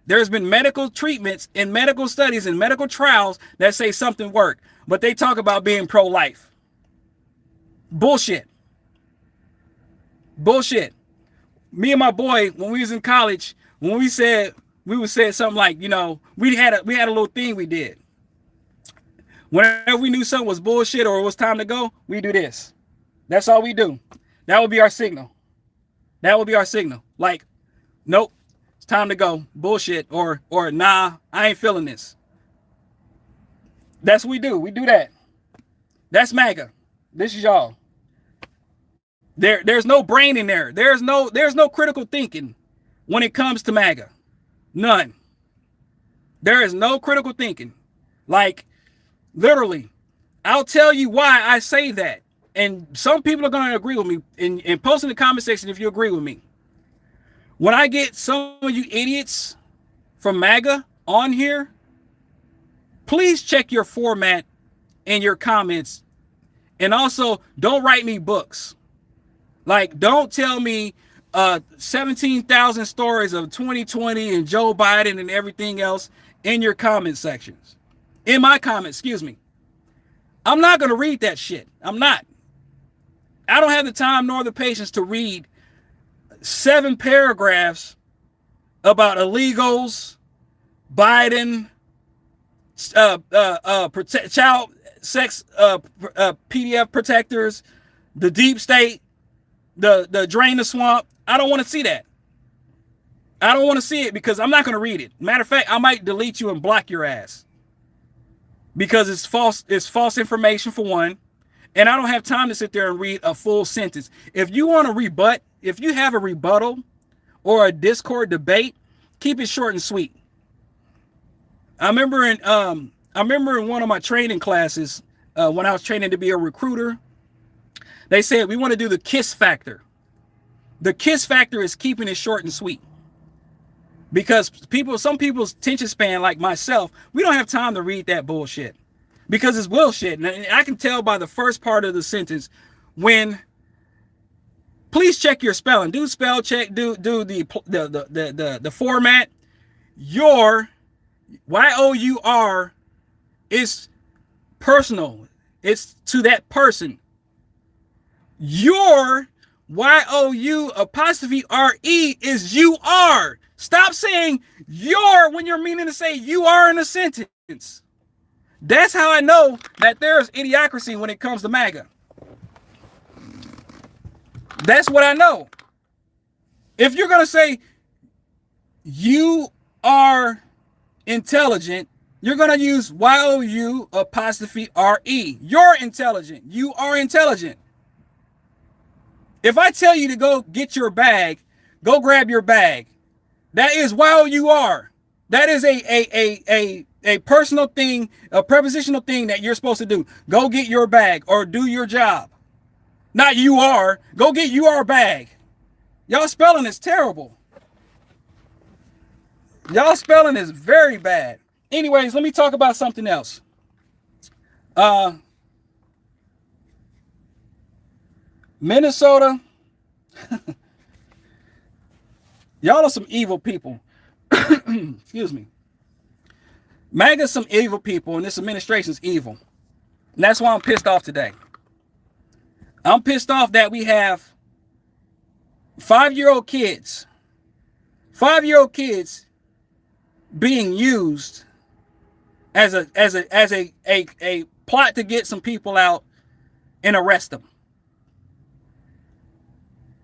there's been medical treatments and medical studies and medical trials that say something worked, but they talk about being pro-life. Bullshit. Bullshit. Me and my boy, when we was in college, when we would say something like, we had a little thing we did. Whenever we knew something was bullshit or it was time to go, we do this. That's all we do. That would be our signal. That would be our signal. Like, nope, it's time to go. Bullshit. Or nah, I ain't feeling this. That's what we do. We do that. That's MAGA. This is y'all. There's no brain in there. There's no critical thinking when it comes to MAGA. None. There is no critical thinking. Like, literally, I'll tell you why I say that. And some people are going to agree with me and post in the comment section if you agree with me. When I get some of you idiots from MAGA on here, please check your format and your comments. And also, don't write me books. Like, don't tell me 17,000 stories of 2020 and Joe Biden and everything else in your comment sections. In my comments, excuse me. I'm not going to read that shit. I'm not. I don't have the time nor the patience to read 7 paragraphs about illegals, Biden, child sex PDF protectors, the deep state, the drain the swamp. I don't want to see that. I don't want to see it because I'm not going to read it. Matter of fact, I might delete you and block your ass because it's false. It's false information for one. And I don't have time to sit there and read a full sentence. If you want to rebut, if you have a rebuttal or a Discord debate, keep it short and sweet. I remember in one of my training classes, when I was training to be a recruiter, they said we want to do the KISS factor. The KISS factor is keeping it short and sweet. Because some people's attention span, like myself, we don't have time to read that bullshit. Because it's bullshit. And I can tell by the first part of the sentence when, please check your spelling. Do spell check, do the format. Your YOUR is personal. It's to that person. Your YOU apostrophe RE is you are. Stop saying your when you're meaning to say you are in a sentence. That's how I know that there's idiocracy when it comes to MAGA. That's what I know. If you're going to say you are intelligent, you're going to use YOU apostrophe RE. You're intelligent. You are intelligent. If I tell you to go get your bag, go grab your bag. That is YOUR. That is a personal thing, a prepositional thing that you're supposed to do. Go get your bag or do your job. Not you are. Go get your bag. Y'all spelling is terrible. Y'all spelling is very bad. Anyways, let me talk about something else. Minnesota. Y'all are some evil people. Excuse me. MAGA's some evil people, and this administration's evil. And that's why I'm pissed off today. I'm pissed off that we have 5-year-old kids, 5-year-old kids being used as a plot to get some people out and arrest them.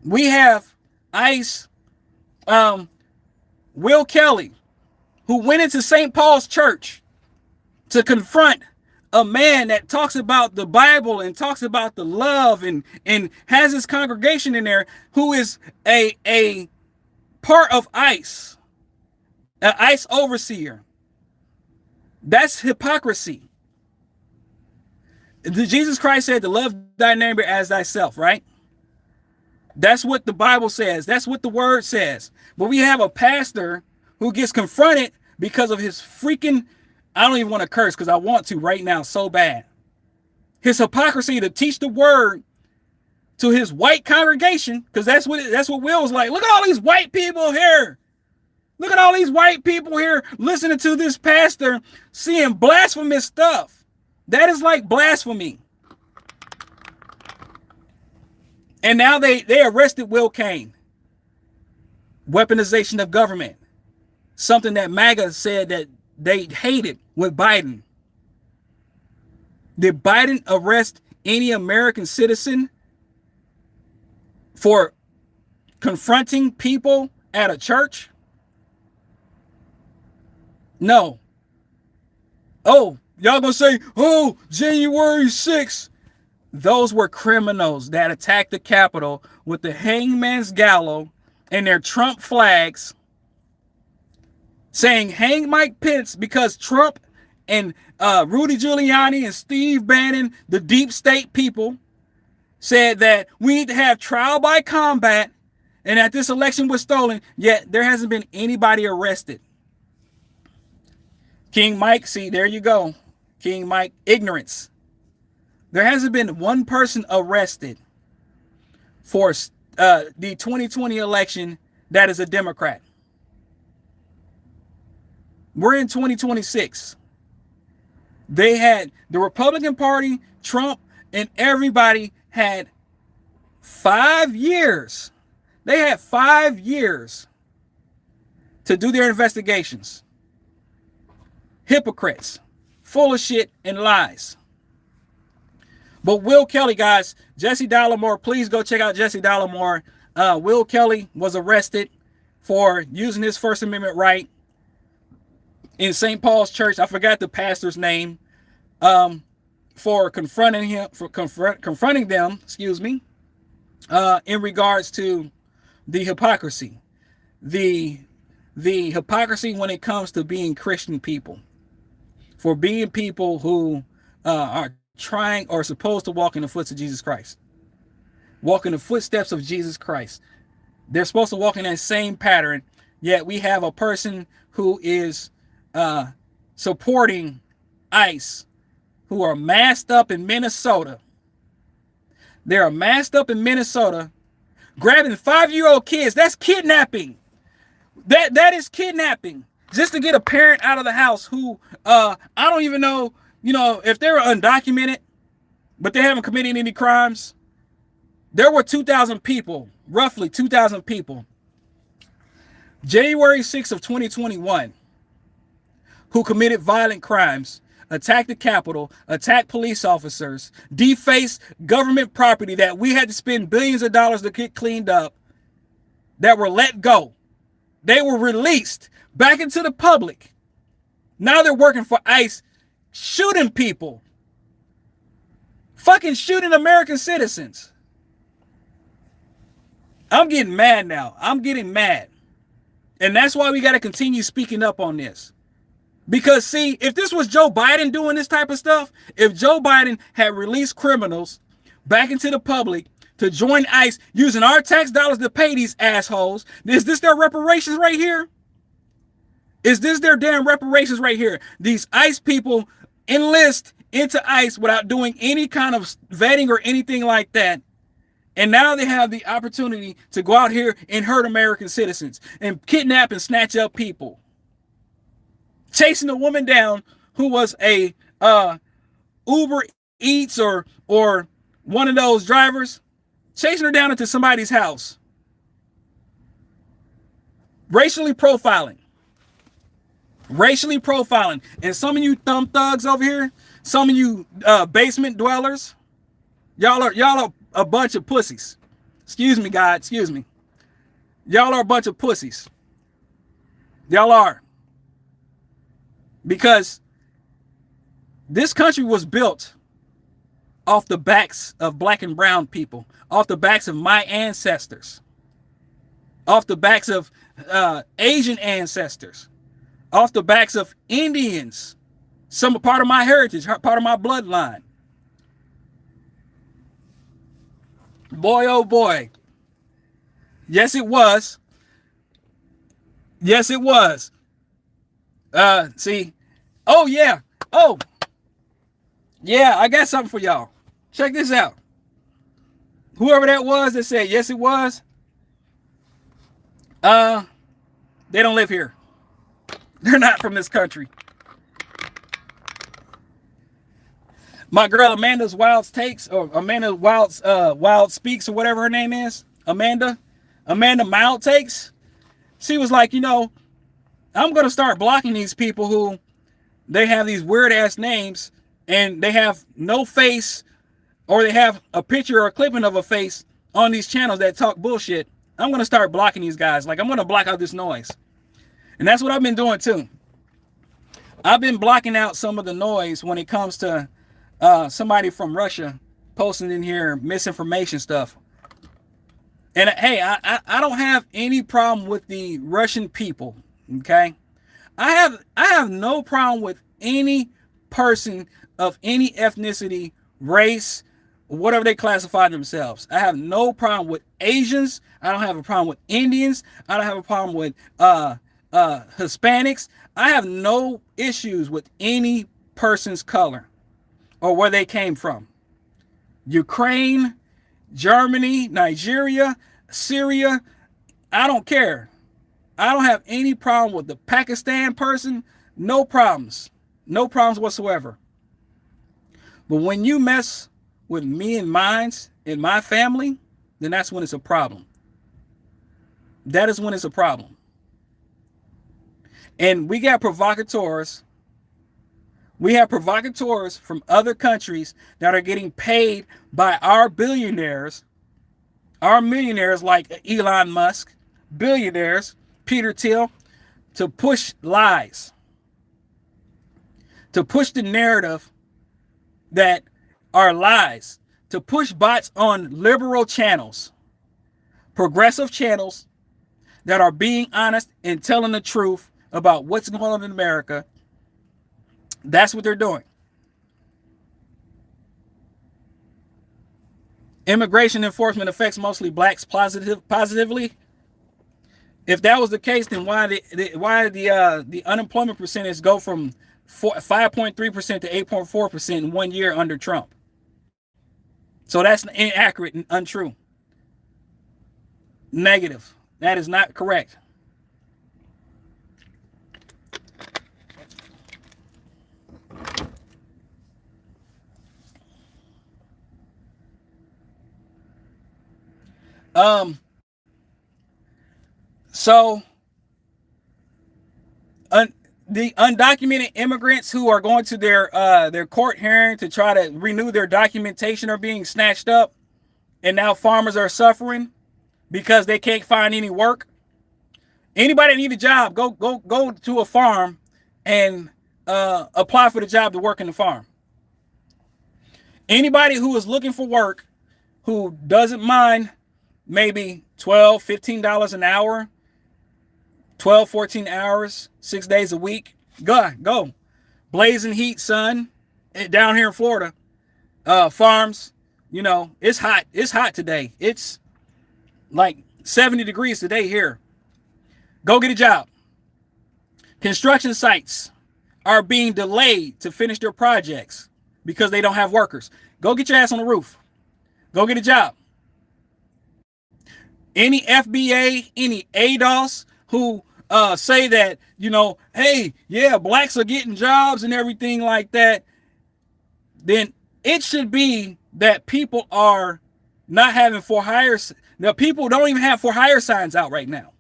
We have ICE, Will Kelly, who went into St. Paul's Church to confront a man that talks about the Bible and talks about the love and has his congregation in there, who is a part of ICE, an ICE overseer. That's hypocrisy. Jesus Christ said to love thy neighbor as thyself, right? That's what the Bible says. That's what the word says. But we have a pastor who gets confronted because of his freaking, I don't even want to curse because I want to right now so bad. His hypocrisy to teach the word to his white congregation, because that's what Will was like. Look at all these white people here. Look at all these white people here listening to this pastor seeing blasphemous stuff. That is like blasphemy. And now they arrested Will Kane. Weaponization of government. Something that MAGA said that they hated with Biden. Did Biden arrest any American citizen for confronting people at a church? No. Oh, y'all gonna say, oh, January 6th. Those were criminals that attacked the Capitol with the hangman's gallows and their Trump flags, saying hang Mike Pence because Trump and Rudy Giuliani and Steve Bannon, the deep state people, said that we need to have trial by combat and that this election was stolen, yet there hasn't been anybody arrested. King Mike, see, there you go. King Mike, ignorance. There hasn't been one person arrested for the 2020 election that is a Democrat. We're in 2026. They had the Republican Party, Trump, and everybody had 5 years. They had 5 years to do their investigations. Hypocrites, full of shit and lies. But Will Kelly, guys, Jesse Dollemore, please go check out Jesse Dollemore. Will Kelly was arrested for using his First Amendment right in St. Paul's Church. I forgot the pastor's name. For confronting him, for confronting them, in regards to the hypocrisy, the hypocrisy when it comes to being Christian people, for being people who are trying or supposed to walk in the footsteps of Jesus Christ, walk in the footsteps of Jesus Christ. They're supposed to walk in that same pattern, yet we have a person who is supporting ICE, who are masked up in Minnesota. They are masked up in Minnesota, grabbing 5-year-old kids. That's kidnapping. That is kidnapping. Just to get a parent out of the house who I don't even know, if they were undocumented, but they haven't committed any crimes. There were 2,000 people, roughly 2,000 people, January 6th of 2021, who committed violent crimes, attacked the Capitol, attacked police officers, defaced government property that we had to spend billions of dollars to get cleaned up, that were let go. They were released back into the public. Now they're working for ICE, shooting people. Fucking shooting American citizens. I'm getting mad now. I'm getting mad. And that's why we got to continue speaking up on this. Because, see, if this was Joe Biden doing this type of stuff, if Joe Biden had released criminals back into the public to join ICE using our tax dollars to pay these assholes, is this their reparations right here? Is this their damn reparations right here? These ICE people enlist into ICE without doing any kind of vetting or anything like that. And now they have the opportunity to go out here and hurt American citizens and kidnap and snatch up people. Chasing a woman down who was a Uber Eats or one of those drivers, chasing her down into somebody's house Racially profiling. Racially profiling. And some of you thumb thugs over here, some of you basement dwellers, y'all are a bunch of pussies. Excuse me, God, excuse me. Y'all are a bunch of pussies. Y'all are. Because this country was built off the backs of black and brown people, off the backs of my ancestors, off the backs of Asian ancestors, off the backs of Indians, some part of my heritage, part of my bloodline. Boy, oh boy. Yes, it was. Yes, it was. See. Oh, yeah. Oh. Yeah, I got something for y'all. Check this out. Whoever that was that said, yes, it was. They don't live here. They're not from this country. My girl Amanda's Wild's Takes, or Amanda Wild's Wild Speaks, or whatever her name is. Amanda Mild Takes. She was like, you know, I'm going to start blocking these people who they have these weird ass names and they have no face, or they have a picture or a clipping of a face on these channels that talk bullshit. I'm going to start blocking these guys. Like, I'm going to block out this noise. And that's what I've been doing too. I've been blocking out some of the noise when it comes to somebody from Russia posting in here misinformation stuff. And hey, I don't have any problem with the Russian people, okay? I have no problem with any person of any ethnicity, race, whatever they classify themselves. I have no problem with Asians. I don't have a problem with Indians. I don't have a problem with Hispanics. I have no issues with any person's color or where they came from. Ukraine, Germany, Nigeria, Syria, I don't care. I don't have any problem with the Pakistan person. No problems. No problems whatsoever. But when you mess with me and mines and my family, then that's when it's a problem. That is when it's a problem. And we got provocateurs. We have provocateurs from other countries that are getting paid by our billionaires, our millionaires like Elon Musk, billionaires, Peter Thiel, to push lies, to push the narrative that are lies, to push bots on liberal channels, progressive channels that are being honest and telling the truth about what's going on in America. That's what they're doing. Immigration enforcement affects mostly blacks positively. If that was the case, then why the unemployment percentage go from 5.3% to 8.4% in 1 year under Trump? So that's inaccurate and untrue. Negative. That is not correct. So the undocumented immigrants who are going to their court hearing to try to renew their documentation are being snatched up, and now farmers are suffering because they can't find any work. Anybody need a job, go to a farm and apply for the job to work in the farm. Anybody who is looking for work, who doesn't mind maybe $12, $15 an hour, 12, 14 hours, 6 days a week, go. Blazing heat, sun, down here in Florida. Farms, you know, it's hot. It's hot today. It's like 70 degrees today here. Go get a job. Construction sites are being delayed to finish their projects because they don't have workers. Go get your ass on the roof. Go get a job. Any FBA, any ADOS who say that, you know, hey, yeah, blacks are getting jobs and everything like that, then it should be that people are not having for hire. Now, people don't even have for hire signs out right now.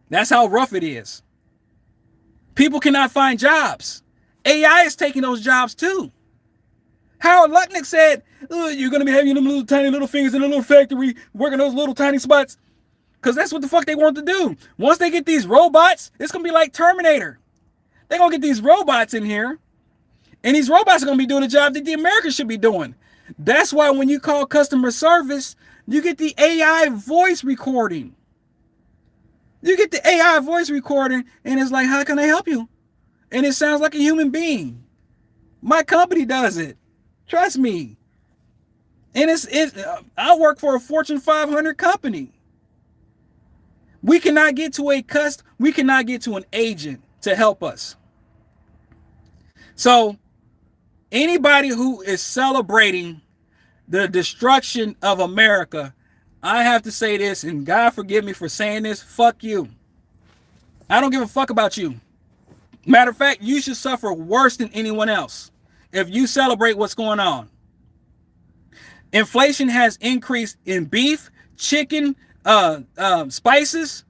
That's how rough it is. People cannot find jobs. AI is taking those jobs too. Howard Lutnick said, you're going to be having them little tiny little fingers in a little factory working those little tiny spots. Because that's what the fuck they want to do. Once they get these robots, it's going to be like Terminator. They're going to get these robots in here. And these robots are going to be doing the job that the Americans should be doing. That's why when you call customer service, you get the AI voice recording. You get the AI voice recording, and it's like, how can I help you? And it sounds like a human being. My company does it. Trust me. And I work for a Fortune 500 company. We cannot get to we cannot get to an agent to help us. So anybody who is celebrating the destruction of America, I have to say this, and God forgive me for saying this, fuck you. I don't give a fuck about you. Matter of fact, you should suffer worse than anyone else if you celebrate what's going on. Inflation has increased in beef, chicken, spices,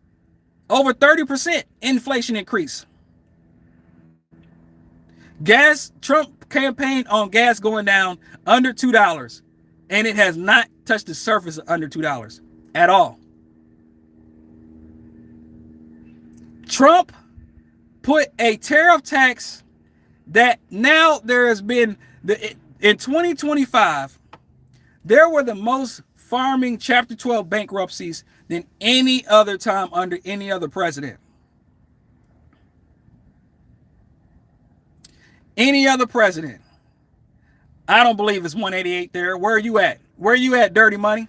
over 30% inflation increase. Gas, Trump campaigned on gas going down under $2, and it has not touched the surface of under $2 at all. Trump put a tariff tax that now there has been, in 2025, there were the most farming Chapter 12 bankruptcies than any other time under any other president. Any other president. I don't believe it's 188 there. Where are you at? Where are you at, dirty money?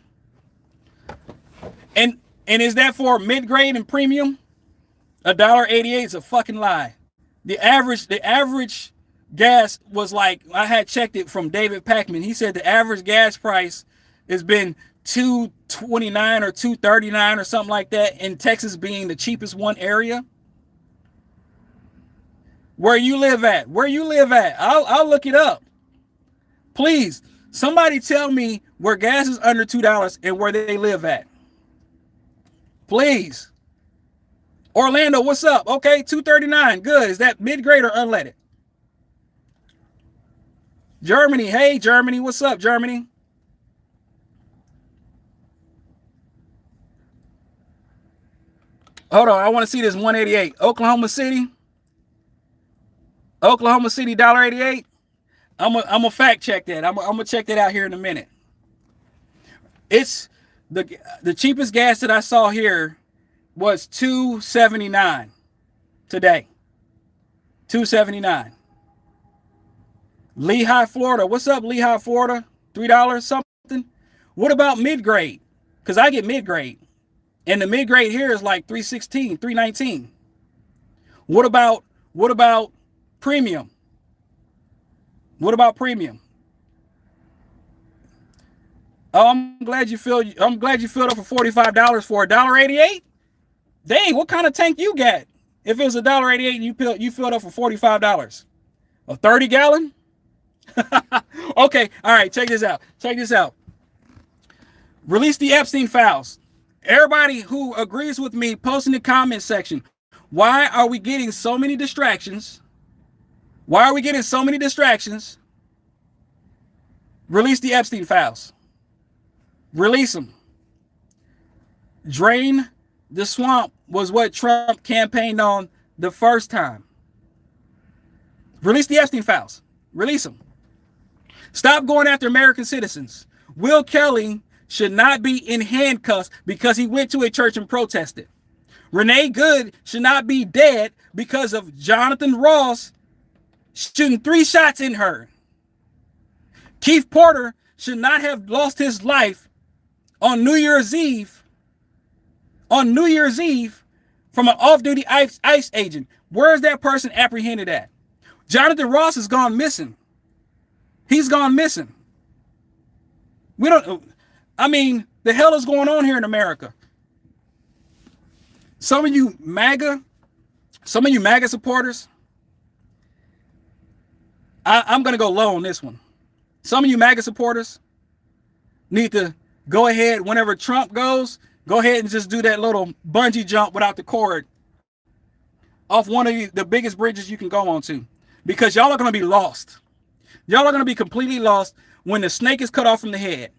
And is that for mid-grade and premium? $1.88 is a fucking lie. The average gas was like, I had checked it from David Packman. He said the average gas price has been $2.29 or $2.39 or something like that, in Texas being the cheapest one area. Where you live at? Where you live at? I'll look it up. Please, somebody tell me where gas is under $2 and where they live at. Please. Orlando, what's up? Okay, $2.39. Good. Is that mid-grade or unleaded? Germany. Hey, Germany. What's up, Germany? Hold on. I want to see this 188. Oklahoma City. Oklahoma City, $1.88. I'm gonna fact check that. I'm gonna check that out here in a minute. It's the cheapest gas that I saw here was $2.79 today. $2.79. Lehigh, Florida. What's up, Lehigh, Florida? $3 something. What about mid-grade? Because I get mid-grade, and the mid-grade here is like $3.16, $3.19. What about premium? What about premium? Oh, I'm glad you filled up for $45 for $1.88. Dang, what kind of tank you got? If it was $1.88 and you filled up for $45, a 30-gallon? Okay, all right. Check this out. Check this out. Release the Epstein files. Everybody who agrees with me, post in the comment section. Why are we getting so many distractions? Why are we getting so many distractions? Release the Epstein files. Release them. Drain the swamp was what Trump campaigned on the first time. Release the Epstein files. Release them. Stop going after American citizens. Will Kelly should not be in handcuffs because he went to a church and protested. Renee Good should not be dead because of Jonathan Ross shooting 3 shots in her. Keith Porter should not have lost his life on New Year's Eve. On New Year's Eve from an off-duty ICE agent. Where is that person apprehended at? Jonathan Ross has gone missing. He's gone missing. We don't, I mean, the hell is going on here in America? Some of you MAGA supporters, I'm going to go low on this one. Some of you MAGA supporters need to go ahead, whenever Trump goes, go ahead and just do that little bungee jump without the cord off one of the biggest bridges you can go on to, because y'all are going to be lost. Y'all are going to be completely lost when the snake is cut off from the head.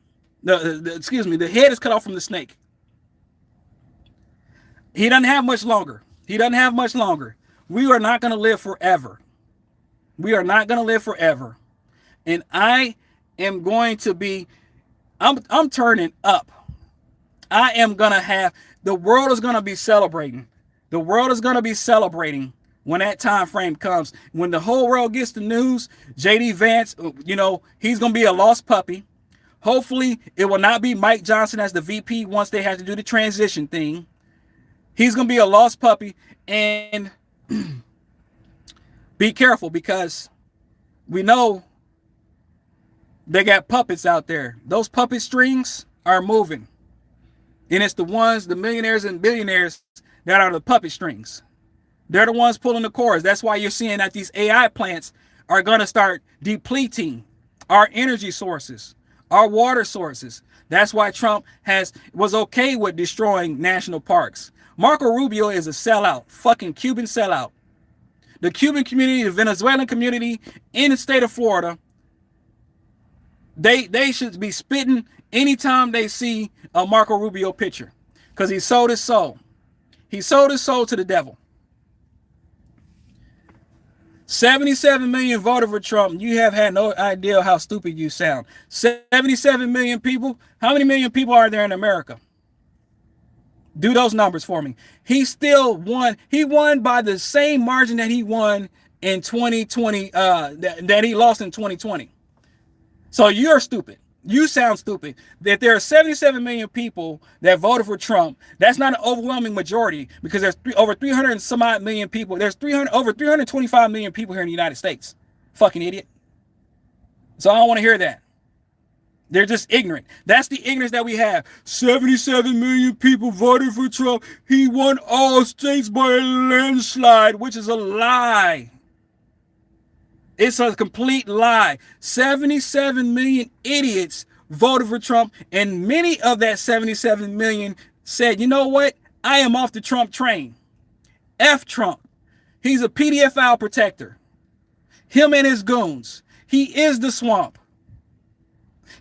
The head is cut off from the snake. He doesn't have much longer. He doesn't have much longer. We are not going to live forever. We are not going to live forever. And I am going to be, I'm turning up. I am going to have, the world is going to be celebrating. The world is going to be celebrating when that time frame comes. When the whole world gets the news, JD Vance, you know, he's going to be a lost puppy. Hopefully, it will not be Mike Johnson as the VP once they have to do the transition thing. He's going to be a lost puppy. And be careful, because we know they got puppets out there. Those puppet strings are moving. And it's the ones, the millionaires and billionaires, that are the puppet strings. They're the ones pulling the cords. That's why you're seeing that these AI plants are going to start depleting our energy sources, our water sources. That's why Trump was okay with destroying national parks. Marco Rubio is a sellout, fucking Cuban sellout. The Cuban community, the Venezuelan community in the state of Florida, they should be spitting anytime they see a Marco Rubio picture, because he sold his soul. He sold his soul to the devil. 77 million voted for Trump. You have had no idea how stupid you sound. 77 million people. How many million people are there in America? Do those numbers for me. He still won. He won by the same margin that he won in 2020, that he lost in 2020. So you're stupid. You sound stupid. That there are 77 million people that voted for Trump. That's not an overwhelming majority, because there's over 300 and some odd million people. There's over 325 million people here in the United States. Fucking idiot. So I don't want to hear that. They're just ignorant. That's the ignorance that we have. 77 million people voted for Trump. He won all states by a landslide, which is a lie. It's a complete lie. 77 million idiots voted for Trump, and many of that 77 million said, you know what? I am off the Trump train. F Trump. He's a pedophile protector. Him and his goons. He is the swamp.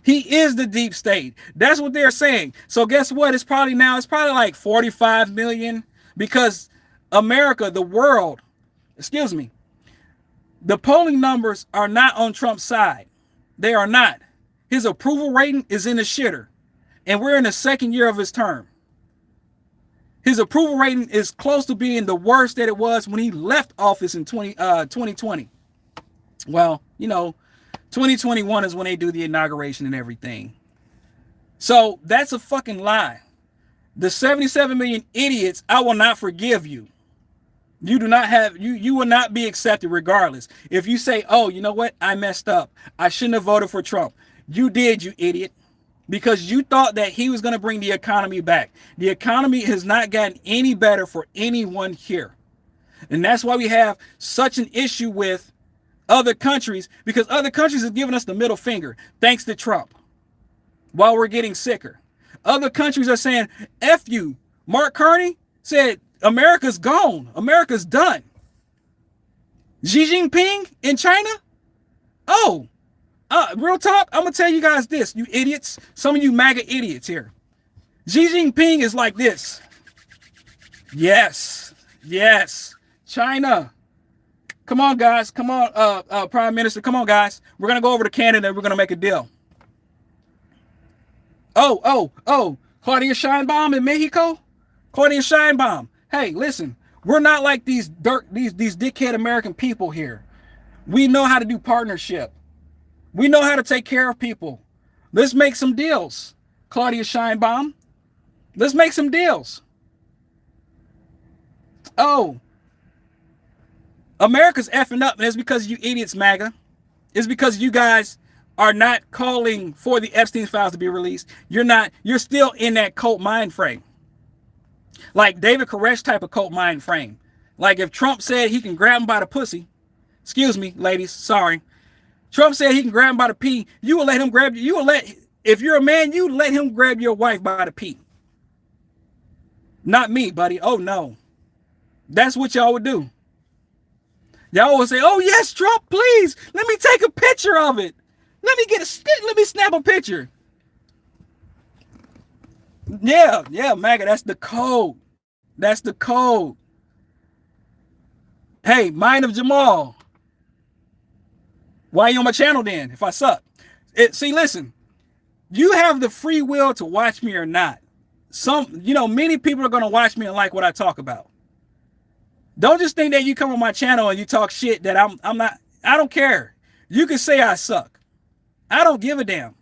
He is the deep state. That's what they're saying. So guess what? It's probably like 45 million, because America, the world, the polling numbers are not on Trump's side. They are not. His approval rating is in the shitter. And we're in the second year of his term. His approval rating is close to being the worst that it was when he left office in 2020. Well, you know, 2021 is when they do the inauguration and everything. So that's a fucking lie. The 77 million idiots, I will not forgive you. You do not have, you will not be accepted regardless. If you say, oh, you know what? I messed up. I shouldn't have voted for Trump. You did, you idiot. Because you thought that he was going to bring the economy back. The economy has not gotten any better for anyone here. And that's why we have such an issue with other countries, because other countries have given us the middle finger thanks to Trump while we're getting sicker. Other countries are saying, F you. Mark Carney said, America's gone. America's done. Xi Jinping in China? Oh, real talk, I'm going to tell you guys this, you idiots. Some of you MAGA idiots here. Xi Jinping is like this. Yes. Yes. China. Come on, guys. Come on, Prime Minister. Come on, guys. We're going to go over to Canada and we're going to make a deal. Oh. Claudia Sheinbaum in Mexico? Claudia Sheinbaum. Hey, listen. We're not like these dickhead American people here. We know how to do partnership. We know how to take care of people. Let's make some deals, Claudia Sheinbaum. Let's make some deals. Oh. America's effing up, and it's because you idiots, MAGA. It's because you guys are not calling for the Epstein files to be released. You're still in that cult mind frame. Like David Koresh type of cult mind frame. Like if Trump said he can grab him by the pussy, excuse me, ladies, sorry. Trump said he can grab him by the pee, you will let him grab you. If you're a man, you let him grab your wife by the pee. Not me, buddy. Oh no. That's what y'all would do. Y'all always say, "Oh yes, Trump, please let me take a picture of it. Let me snap a picture." Yeah, yeah, MAGA. That's the code. That's the code. Hey, mind of Jamal. Why are you on my channel then? If I suck, see, listen. You have the free will to watch me or not. Many people are gonna watch me and like what I talk about. Don't just think that you come on my channel and you talk shit that I'm not. I don't care. You can say I suck. I don't give a damn.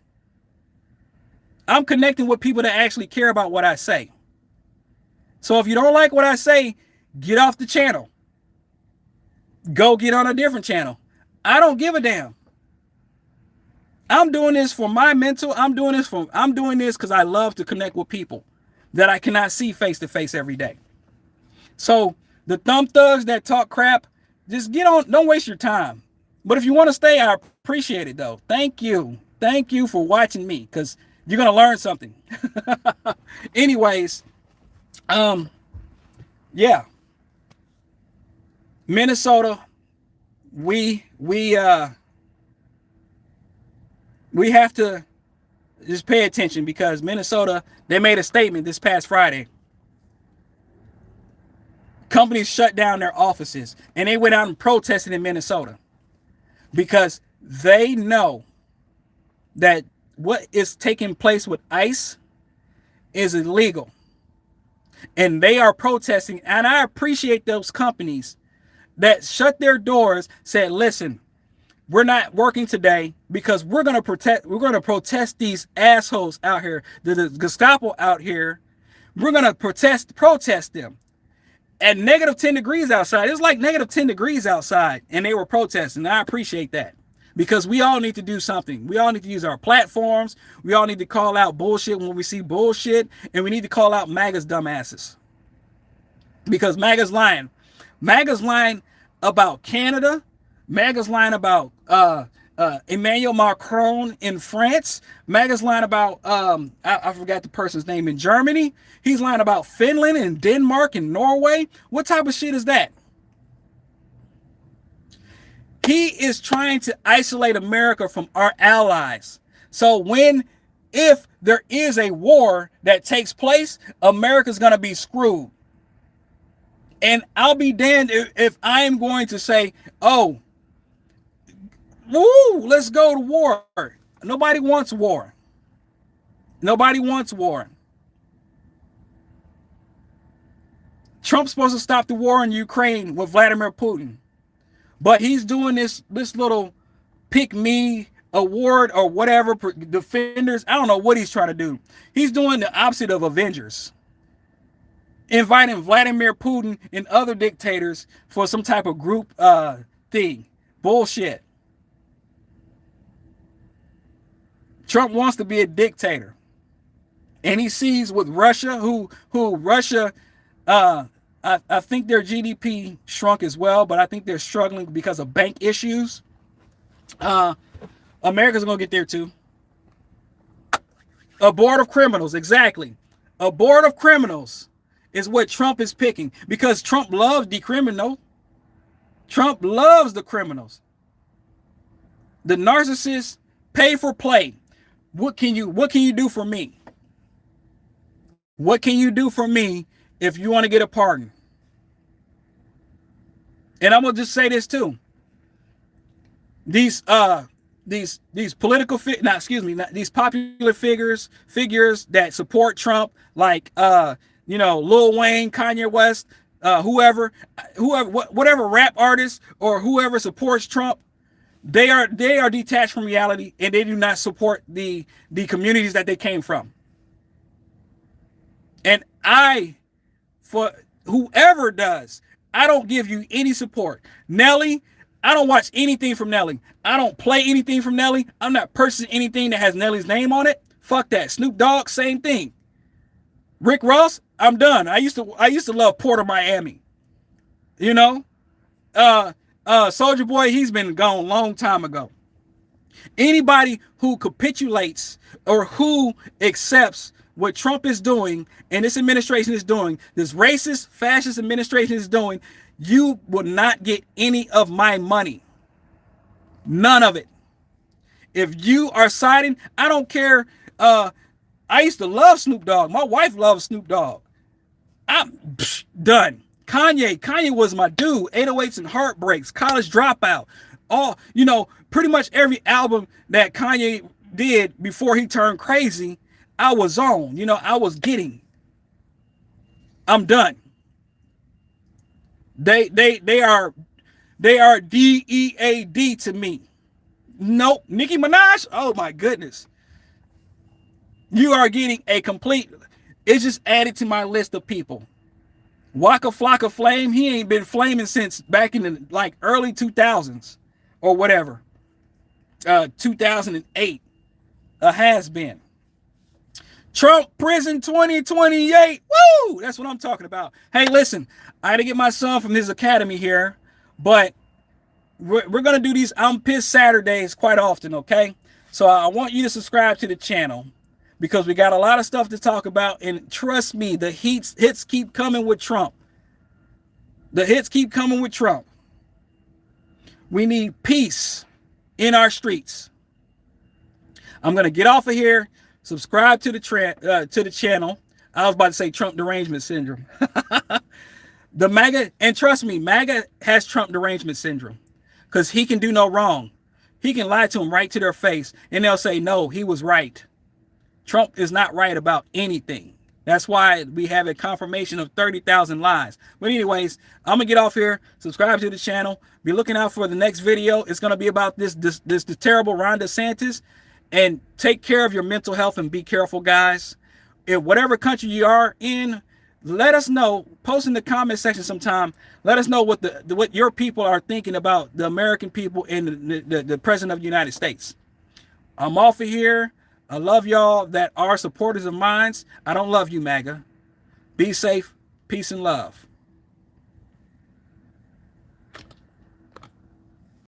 I'm connecting with people that actually care about what I say. So if you don't like what I say, get off the channel. Go get on a different channel. I don't give a damn. I'm doing this for my mental. I'm doing this because I love to connect with people that I cannot see face to face every day. So the thumb thugs that talk crap, just get on. Don't waste your time. But if you want to stay, I appreciate it though. Thank you. Thank you for watching me, because you're gonna learn something. Anyways, yeah. Minnesota, we have to just pay attention, because Minnesota, they made a statement this past Friday. Companies shut down their offices, and they went out and protested in Minnesota because they know that what is taking place with ICE is illegal. And they are protesting, and I appreciate those companies that shut their doors, said, listen, we're not working today because we're going to protest these assholes out here, the Gestapo out here. We're going to protest them at negative 10 degrees outside. It's like negative 10 degrees outside, and they were protesting. I appreciate that, because we all need to do something. We all need to use our platforms. We all need to call out bullshit when we see bullshit, and we need to call out MAGA's dumbasses, because MAGA's lying. MAGA's lying about Canada. MAGA's lying about Emmanuel Macron in France. MAGA's lying about I forgot the person's name in Germany. He's lying about Finland and Denmark and Norway. What type of shit is that? He is trying to isolate America from our allies. So if there is a war that takes place, America's gonna be screwed. And I'll be damned if I am going to say, oh, woo, let's go to war. Nobody wants war. Nobody wants war. Trump's supposed to stop the war in Ukraine with Vladimir Putin, but he's doing this little pick me award or whatever, defenders. I don't know what he's trying to do. He's doing the opposite of Avengers, inviting Vladimir Putin and other dictators for some type of group thing. Bullshit. Trump wants to be a dictator, and he sees with Russia, who Russia, I think their GDP shrunk as well, but I think they're struggling because of bank issues. America's gonna get there too. A board of criminals, exactly. A board of criminals is what Trump is picking, because Trump loves decriminal. Trump loves the criminals. The narcissists pay for play. What can you do for me? What can you do for me if you want to get a pardon? And I'm gonna just say this too. These political these popular figures that support Trump, like Lil Wayne, Kanye West, whatever rap artist or whoever supports Trump, they are detached from reality, and they do not support the communities that they came from. And for whoever does, I don't give you any support. Nelly, I don't watch anything from Nelly. I don't play anything from Nelly. I'm not purchasing anything that has Nelly's name on it. Fuck that. Snoop Dogg, same thing. Rick Ross, I'm done. I used to love Port of Miami. Soldier Boy, he's been gone a long time ago. Anybody who capitulates or who accepts what Trump is doing and this administration is doing, this racist, fascist administration is doing, You will not get any of my money. None of it. If you are siding, I don't care. I used to love Snoop Dogg. My wife loves Snoop Dogg. I'm done. Kanye was my dude. 808s and Heartbreaks, College Dropout, all, pretty much every album that Kanye did before he turned crazy, I was on. I was getting. I'm done. They are DEAD to me. Nope. Nicki Minaj, oh my goodness. You are getting a complete, it's just added to my list of people. Waka Flocka Flame, he ain't been flaming since back in the early 2000s or whatever. 2008. Has been. Trump prison 2028. Woo! That's what I'm talking about. Hey, listen, I had to get my son from his academy here, but we're going to do these I'm Pissed Saturdays quite often, okay? So I want you to subscribe to the channel because we got a lot of stuff to talk about. And trust me, the hits keep coming with Trump. The hits keep coming with Trump. We need peace in our streets. I'm going to get off of here. Subscribe to the channel. I was about to say Trump derangement syndrome. The MAGA, and trust me, MAGA has Trump derangement syndrome because he can do no wrong. He can lie to them right to their face and they'll say, no, he was right. Trump is not right about anything. That's why we have a confirmation of 30,000 lies. But anyways, I'm going to get off here. Subscribe to the channel. Be looking out for the next video. It's going to be about this terrible Ron DeSantis. And take care of your mental health and be careful, guys. In whatever country you are in, let us know. Post in the comment section sometime. Let us know what your people are thinking about the American people and the President of the United States. I'm off of here. I love y'all that are supporters of mine. I don't love you, MAGA. Be safe. Peace and love.